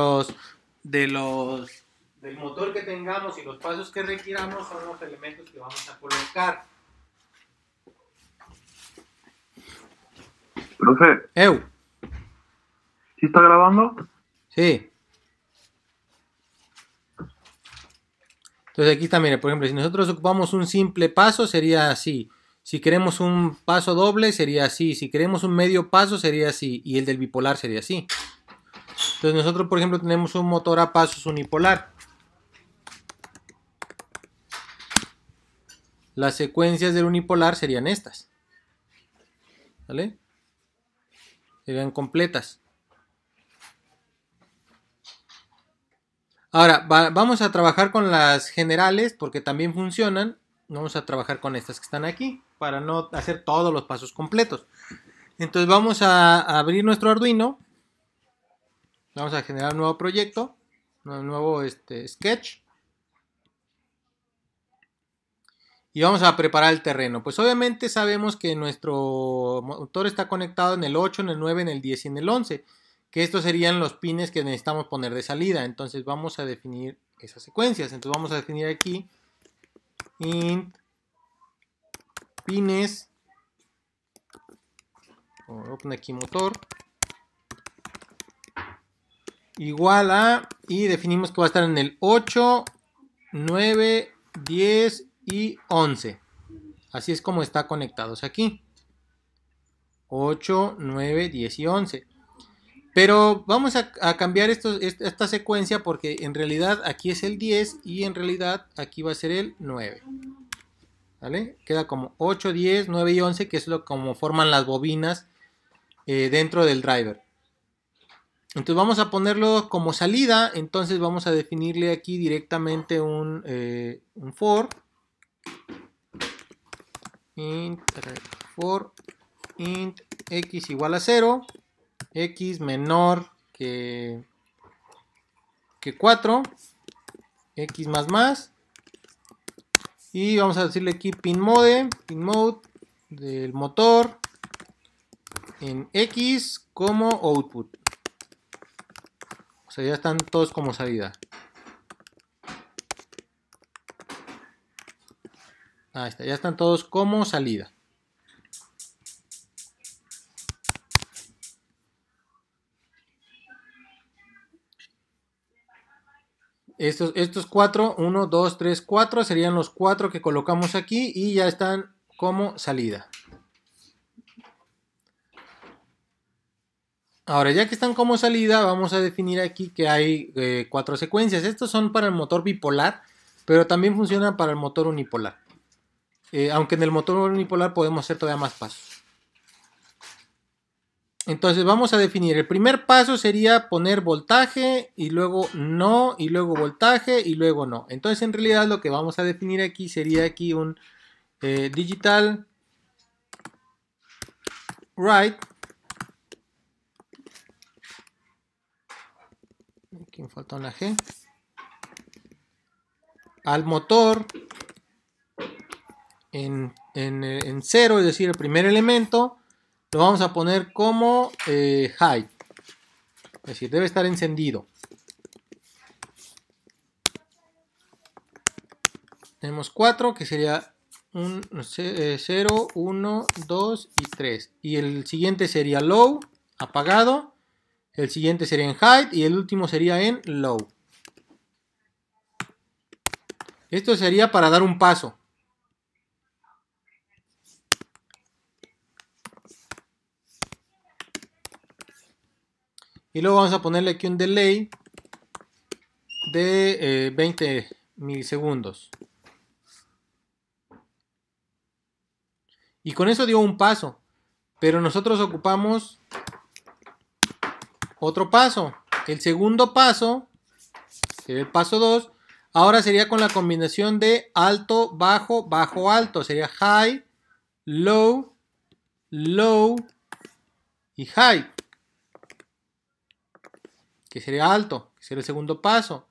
motor que tengamos y los pasos que requiramos, son los elementos que vamos a colocar. Profe, ¿Sí está grabando? Sí. Entonces aquí está, mire, por ejemplo, si nosotros ocupamos un simple paso, sería así. Si queremos un paso doble, sería así. Si queremos un medio paso, sería así. Y el del bipolar sería así. Entonces nosotros, por ejemplo, tenemos un motor a pasos unipolar. Las secuencias del unipolar serían estas. ¿Vale? Serían completas. Ahora, vamos a trabajar con las generales porque también funcionan. Vamos a trabajar con estas que están aquí para no hacer todos los pasos completos. Entonces vamos a abrir nuestro Arduino. Vamos a generar un nuevo proyecto, un nuevo sketch. Y vamos a preparar el terreno. Pues obviamente sabemos que nuestro motor está conectado en el 8, en el 9, en el 10 y en el 11. Que estos serían los pines que necesitamos poner de salida. Entonces vamos a definir esas secuencias. Entonces vamos a definir aquí int pines. Voy a poner aquí motor. Igual a, y definimos que va a estar en el 8, 9, 10 y 11. Así es como está conectados aquí. 8, 9, 10 y 11. Pero vamos a cambiar esta secuencia porque en realidad aquí es el 10 y en realidad aquí va a ser el 9. ¿Vale? Queda como 8, 10, 9 y 11, que es como forman las bobinas dentro del driver. Entonces vamos a ponerlo como salida. Entonces vamos a definirle aquí directamente un for int x igual a 0, x menor que 4, x más, y vamos a decirle aquí pin mode del motor en x como output. O sea, ya están todos como salida. Ahí está, ya están todos como salida. Estos 4, 1, 2, 3, 4 serían los 4 que colocamos aquí y ya están como salida. Ahora, ya que están como salida, vamos a definir aquí que hay 4 secuencias. Estos son para el motor bipolar, pero también funcionan para el motor unipolar. Aunque en el motor unipolar podemos hacer todavía más pasos. Entonces vamos a definir, el primer paso sería poner voltaje y luego no, y luego voltaje y luego no. Entonces en realidad lo que vamos a definir aquí sería aquí un digital write. Aquí me falta una G. Al motor en 0, es decir, el primer elemento, lo vamos a poner como high. Es decir, debe estar encendido. Tenemos 4, que sería 0, 1, 2 y 3. Y el siguiente sería low, apagado. El siguiente sería en high y el último sería en low. Esto sería para dar un paso. Y luego vamos a ponerle aquí un delay de 20 milisegundos. Y con eso dio un paso. Pero nosotros ocupamos otro paso. El segundo paso, que es el paso 2, ahora sería con la combinación de alto, bajo, bajo, alto. Sería high, low, low y high. Que sería alto, que sería el segundo paso.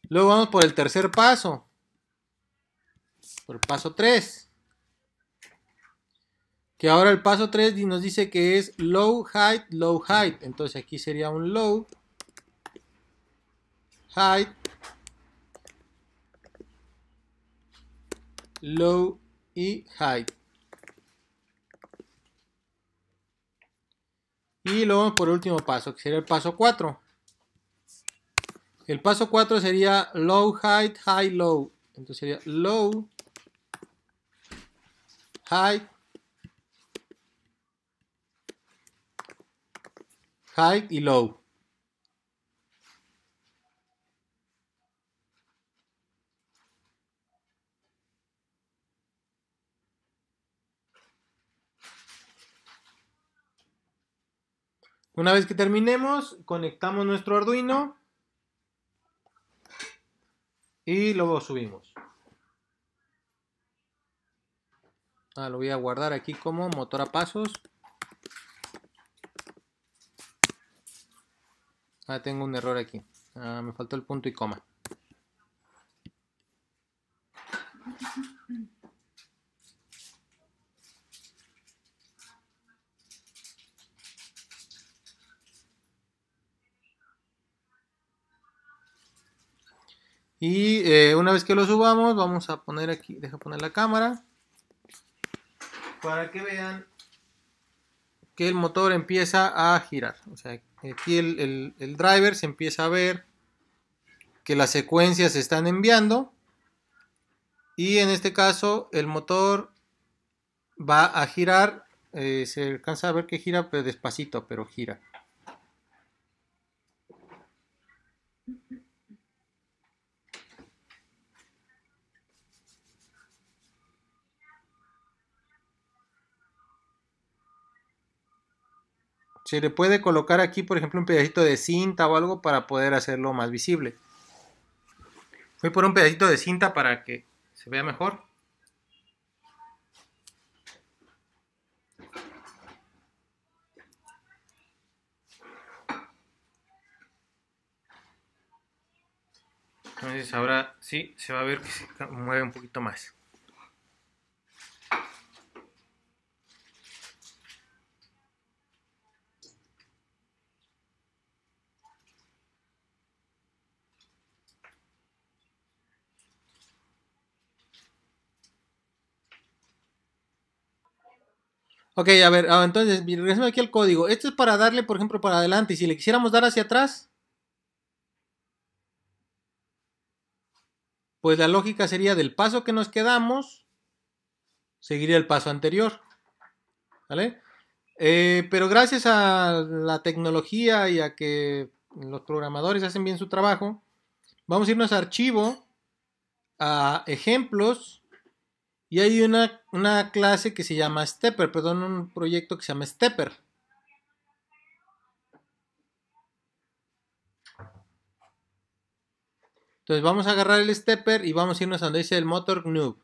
Luego vamos por el tercer paso. Por el paso 3. Que ahora el paso 3 nos dice que es low, height, low, height. Entonces aquí sería un low, height, low y height. Y luego por último paso, que sería el paso 4. El paso 4 sería low, height, high, low. Entonces sería low, height, height y low. Una vez que terminemos, conectamos nuestro Arduino y luego subimos. Lo voy a guardar aquí como motor a pasos. Tengo un error aquí. Me faltó el punto y coma. Y una vez que lo subamos, vamos a poner aquí, deja poner la cámara, para que vean que el motor empieza a girar. O sea, aquí el driver se empieza a ver que las secuencias se están enviando. Y en este caso el motor va a girar. Se alcanza a ver que gira pero despacito, pero gira. Se le puede colocar aquí, por ejemplo, un pedacito de cinta o algo para poder hacerlo más visible. Voy por un pedacito de cinta para que se vea mejor. Entonces ahora sí se va a ver que se mueve un poquito más. Ok, a ver, entonces regresemos aquí al código. Esto es para darle, por ejemplo, para adelante. Y si le quisiéramos dar hacia atrás, pues la lógica sería del paso que nos quedamos, seguiría el paso anterior. ¿Vale? Pero gracias a la tecnología y a que los programadores hacen bien su trabajo, vamos a irnos a archivo, a ejemplos, y hay una clase que se llama Stepper, perdón, un proyecto que se llama Stepper. Entonces vamos a agarrar el Stepper y vamos a irnos a donde dice el motor GNU.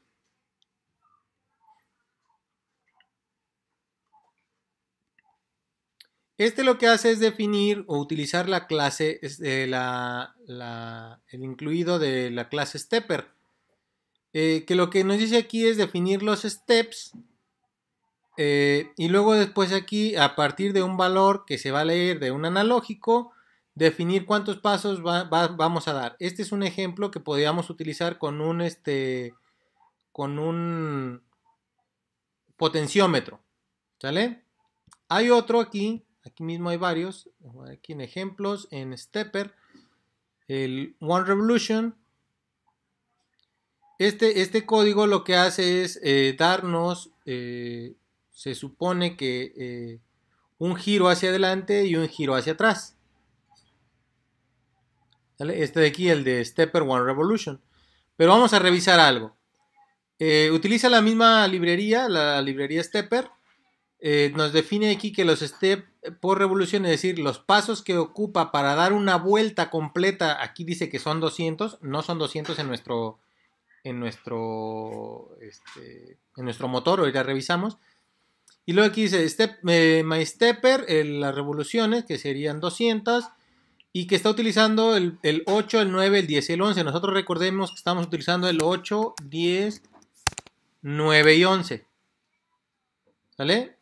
Este lo que hace es definir o utilizar la clase, el incluido de la clase Stepper. Que lo que nos dice aquí es definir los steps y luego después aquí a partir de un valor que se va a leer de un analógico definir cuántos pasos vamos a dar. Este es un ejemplo que podríamos utilizar con un potenciómetro, ¿sale? Hay otro aquí mismo hay varios, aquí en ejemplos, en Stepper, el One Revolution. Este código lo que hace es darnos, se supone que un giro hacia adelante y un giro hacia atrás. ¿Vale? Este de aquí, el de Stepper One Revolution. Pero vamos a revisar algo. Utiliza la misma librería, la librería Stepper. Nos define aquí que los steps por revolución, es decir, los pasos que ocupa para dar una vuelta completa, aquí dice que son 200, no son 200 en nuestro motor, ahorita revisamos. Y luego aquí dice my stepper, las revoluciones, que serían 200, y que está utilizando el 8, el 9, el 10 y el 11. Nosotros recordemos que estamos utilizando el 8, 10, 9 y 11. ¿Vale?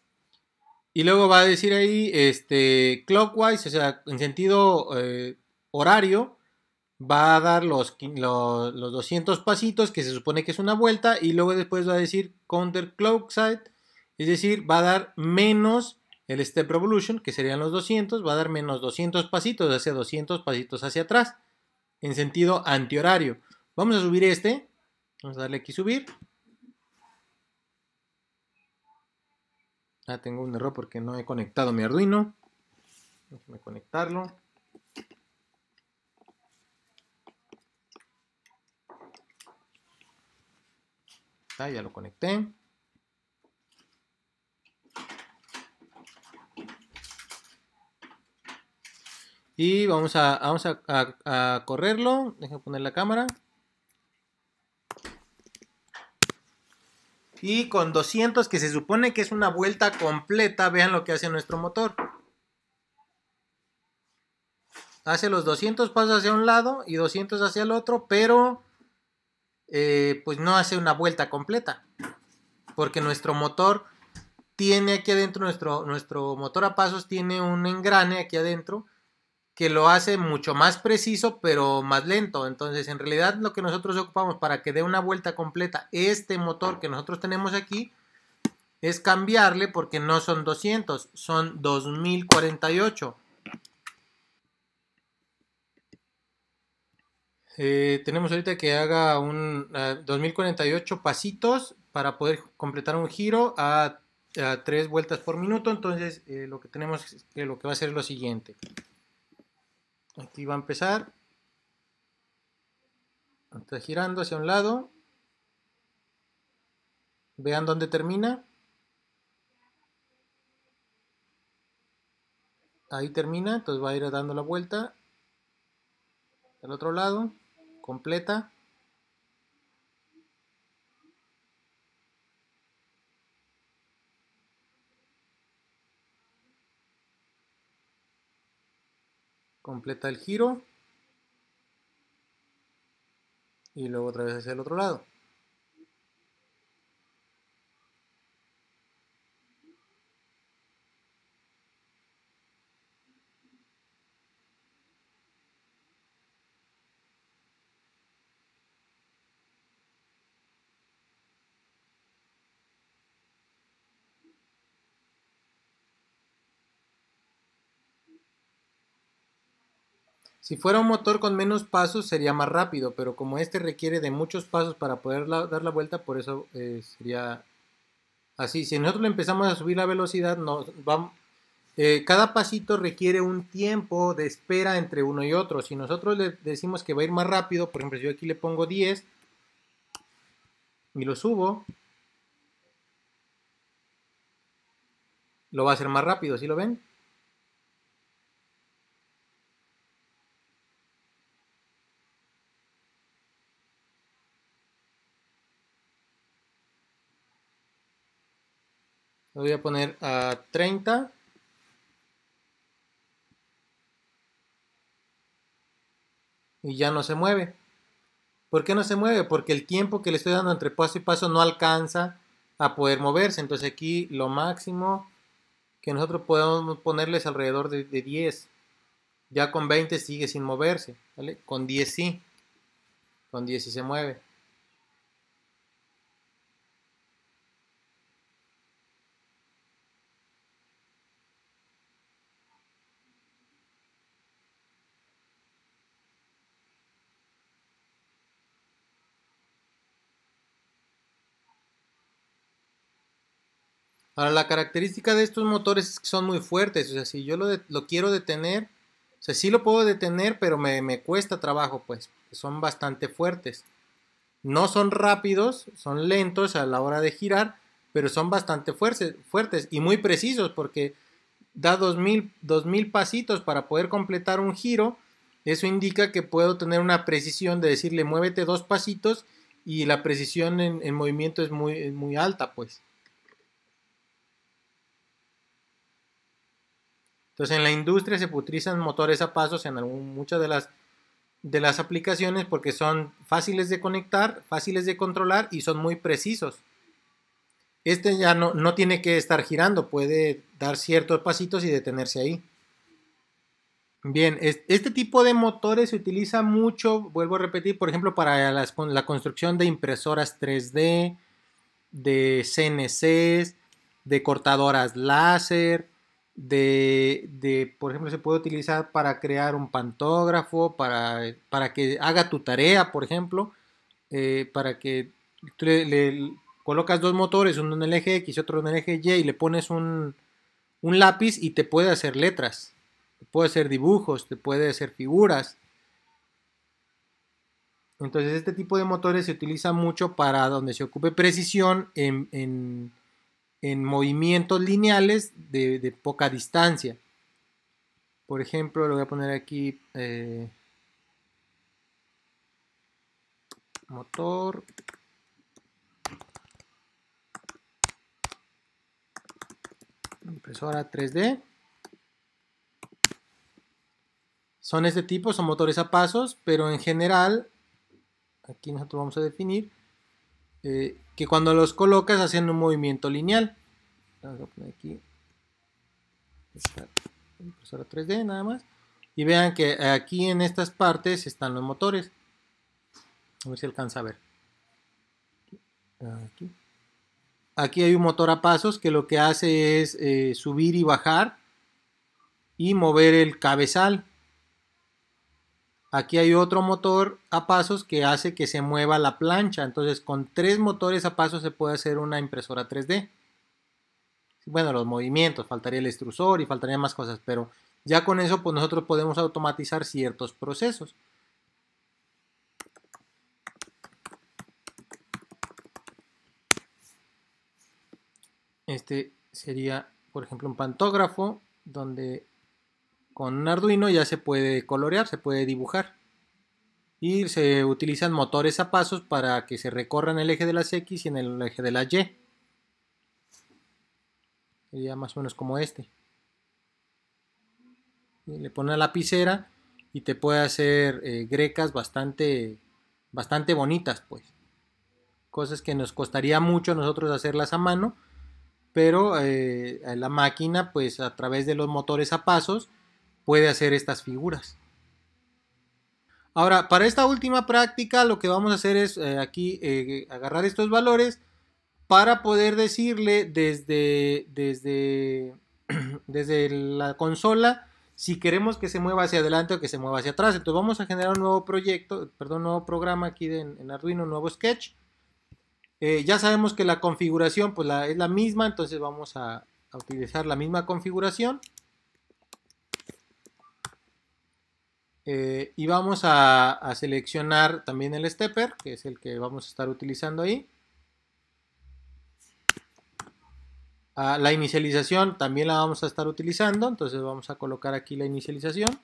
Y luego va a decir ahí, clockwise, o sea, en sentido horario, va a dar los 200 pasitos, que se supone que es una vuelta, y luego después va a decir counterclockwise, es decir, va a dar menos el step revolution, que serían los 200, va a dar menos 200 pasitos, hacia 200 pasitos hacia atrás, en sentido antihorario. Vamos a subir vamos a darle aquí subir. Tengo un error porque no he conectado mi Arduino. Déjame conectarlo. Ya lo conecté. Y vamos a correrlo. Déjame poner la cámara. Y con 200, que se supone que es una vuelta completa, vean lo que hace nuestro motor. Hace los 200 pasos hacia un lado y 200 hacia el otro, pero pues no hace una vuelta completa. Porque nuestro motor tiene aquí adentro, nuestro motor a pasos tiene un engrane aquí adentro que lo hace mucho más preciso pero más lento. Entonces en realidad lo que nosotros ocupamos para que dé una vuelta completa este motor que nosotros tenemos aquí es cambiarle, porque no son 200, son 2048. Tenemos ahorita que haga un 2048 pasitos para poder completar un giro a 3 vueltas por minuto. Entonces lo que tenemos lo que va a hacer es lo siguiente. Aquí va a empezar. Está girando hacia un lado. Vean dónde termina. ahí termina, entonces va a ir dando la vuelta al otro lado, completa. Completa el giro y luego otra vez hacia el otro lado. Si fuera un motor con menos pasos sería más rápido, pero como este requiere de muchos pasos para poder dar la vuelta, por eso sería así. Si nosotros le empezamos a subir la velocidad, cada pasito requiere un tiempo de espera entre uno y otro. Si nosotros le decimos que va a ir más rápido, por ejemplo, si yo aquí le pongo 10 y lo subo, lo va a hacer más rápido, ¿sí lo ven? Lo voy a poner a 30. Y ya no se mueve. ¿Por qué no se mueve? Porque el tiempo que le estoy dando entre paso y paso no alcanza a poder moverse. Entonces aquí lo máximo que nosotros podemos ponerles alrededor de 10. Ya con 20 sigue sin moverse, ¿vale? Con 10 sí. Con 10 sí se mueve. Ahora, la característica de estos motores es que son muy fuertes. O sea, si yo lo quiero detener, o sea, sí lo puedo detener, pero me cuesta trabajo, pues. Son bastante fuertes. No son rápidos, son lentos a la hora de girar, pero son bastante fuertes y muy precisos porque da 2000 pasitos para poder completar un giro. Eso indica que puedo tener una precisión de decirle muévete 2 pasitos y la precisión en movimiento es muy alta, pues. Entonces en la industria se utilizan motores a pasos en muchas de las aplicaciones porque son fáciles de conectar, fáciles de controlar y son muy precisos. Este ya no tiene que estar girando, puede dar ciertos pasitos y detenerse ahí. Bien, este tipo de motores se utiliza mucho, vuelvo a repetir, por ejemplo, para la construcción de impresoras 3D, de CNCs, de cortadoras láser, por ejemplo, se puede utilizar para crear un pantógrafo, para que haga tu tarea, por ejemplo, para que tú le colocas 2 motores, uno en el eje X y otro en el eje Y, y le pones un lápiz y te puede hacer letras, te puede hacer dibujos, te puede hacer figuras. Entonces este tipo de motores se utiliza mucho para donde se ocupe precisión en movimientos lineales de poca distancia. Por ejemplo, le voy a poner aquí motor impresora 3D. Son este tipo, son motores a pasos, pero en general, aquí nosotros vamos a definir que cuando los colocas hacen un movimiento lineal. Vamos a poner aquí esta impresora 3D nada más. Y vean que aquí en estas partes están los motores. A ver si alcanza a ver. Aquí. Aquí hay un motor a pasos que lo que hace es subir y bajar y mover el cabezal. Aquí hay otro motor a pasos que hace que se mueva la plancha. Entonces con 3 motores a pasos se puede hacer una impresora 3D. Bueno, los movimientos, faltaría el extrusor y faltarían más cosas, pero ya con eso pues nosotros podemos automatizar ciertos procesos. Este sería, por ejemplo, un pantógrafo donde con un Arduino ya se puede colorear, se puede dibujar. Y se utilizan motores a pasos para que se recorran el eje de las X y en el eje de la Y. Sería más o menos como este. Y le pone la lapicera y te puede hacer grecas bastante bonitas, pues. Cosas que nos costaría mucho a nosotros hacerlas a mano, pero la máquina, pues a través de los motores a pasos, puede hacer estas figuras. Ahora, para esta última práctica, lo que vamos a hacer es aquí agarrar estos valores para poder decirle desde la consola si queremos que se mueva hacia adelante o que se mueva hacia atrás. Entonces vamos a generar un nuevo proyecto, perdón, un nuevo programa aquí en Arduino, un nuevo sketch. Ya sabemos que la configuración pues es la misma, entonces vamos a utilizar la misma configuración. Y vamos a seleccionar también el stepper, que es el que vamos a estar utilizando ahí. La inicialización también la vamos a estar utilizando, entonces vamos a colocar aquí la inicialización.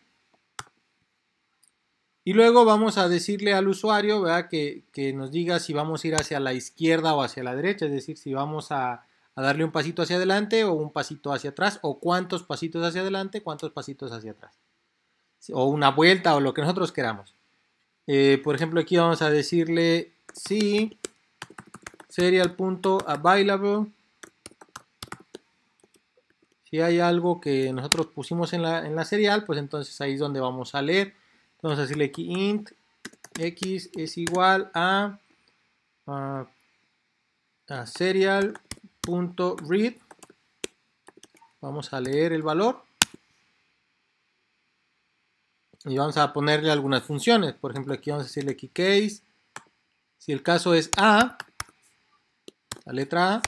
Y luego vamos a decirle al usuario, ¿verdad? Que nos diga si vamos a ir hacia la izquierda o hacia la derecha, es decir, si vamos a darle un pasito hacia adelante o un pasito hacia atrás, o cuántos pasitos hacia adelante, cuántos pasitos hacia atrás. O una vuelta o lo que nosotros queramos. Por ejemplo, aquí vamos a decirle si serial.available. Si hay algo que nosotros pusimos en la serial, pues entonces ahí es donde vamos a leer. Vamos a decirle aquí int x es igual a serial.read. Vamos a leer el valor. Y vamos a ponerle algunas funciones. Por ejemplo, aquí vamos a decirle aquí case. Si el caso es A, la letra A,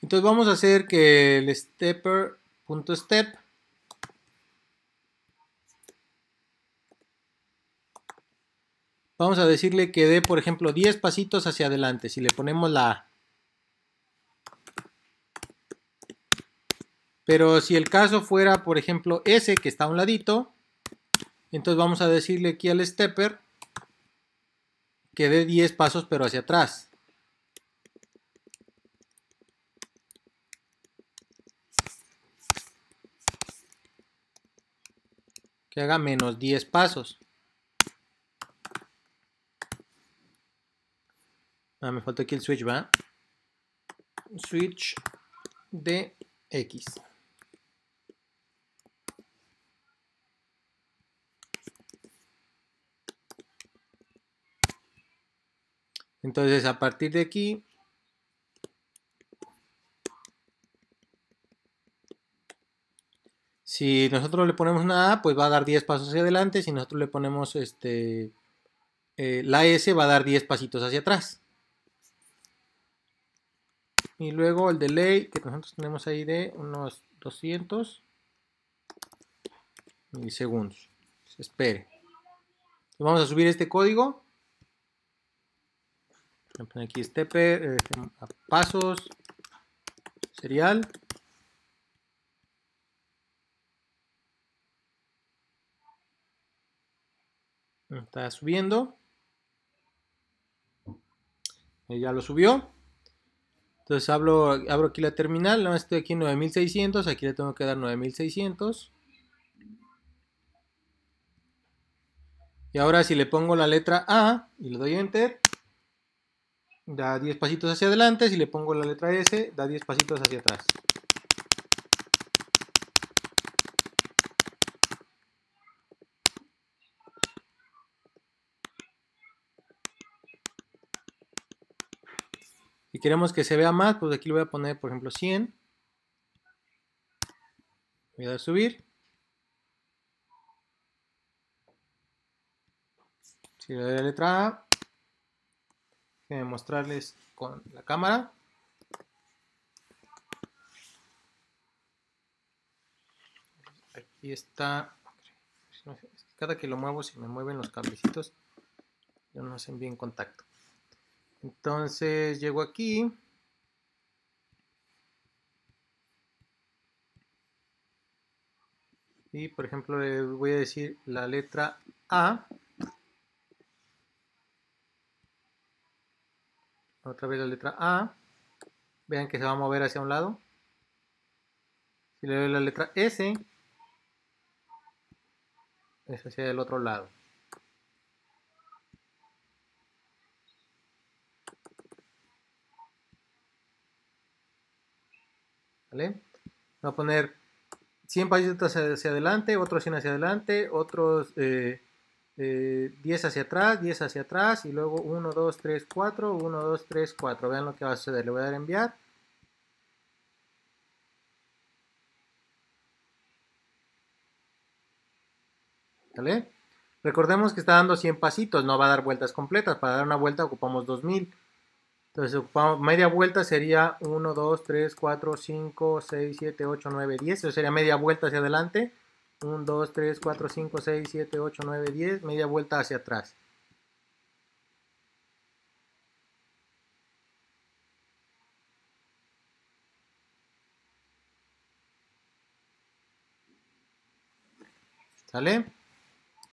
entonces vamos a hacer que el stepper.step vamos a decirle que dé, por ejemplo, 10 pasitos hacia adelante. Si le ponemos la A. Pero si el caso fuera, por ejemplo, S, que está a un ladito, entonces vamos a decirle aquí al stepper que dé 10 pasos pero hacia atrás. Que haga menos 10 pasos. Me falta aquí el switch, ¿va? Switch de X. Entonces a partir de aquí si nosotros le ponemos una A, pues va a dar 10 pasos hacia adelante. Si nosotros le ponemos la S, va a dar 10 pasitos hacia atrás. Y luego el delay que nosotros tenemos ahí de unos 200 milisegundos. Se espere. Vamos a subir este código. Voy a poner aquí stepper, pasos, serial. Está subiendo. Ya lo subió. Entonces abro aquí la terminal. No, estoy aquí en 9600. Aquí le tengo que dar 9600. Y ahora si le pongo la letra A y le doy enter, da 10 pasitos hacia adelante. Si le pongo la letra S, da 10 pasitos hacia atrás. Si queremos que se vea más, pues aquí le voy a poner, por ejemplo, 100. Voy a dar subir. Si le doy la letra A, déjenme mostrarles con la cámara. Aquí está. Cada que lo muevo se me mueven los cablecitos. Ya no hacen bien contacto. Entonces llego aquí. Y por ejemplo, le voy a decir la letra A. Otra vez la letra A. Vean que se va a mover hacia un lado. Si le doy la letra S, es hacia el otro lado. ¿Vale? Voy a poner 100 pasitos hacia adelante, otros 100 hacia adelante, otros 10 hacia atrás y luego 1, 2, 3, 4, 1, 2, 3, 4. Vean lo que va a suceder. Le voy a dar a enviar. ¿Vale? Recordemos que está dando 100 pasitos, no va a dar vueltas completas. Para dar una vuelta ocupamos 2000. Entonces ocupamos media vuelta sería 1, 2, 3, 4, 5, 6, 7, 8, 9, 10. Eso sería media vuelta hacia adelante. 1, 2, 3, 4, 5, 6, 7, 8, 9, 10. Media vuelta hacia atrás. ¿Sale?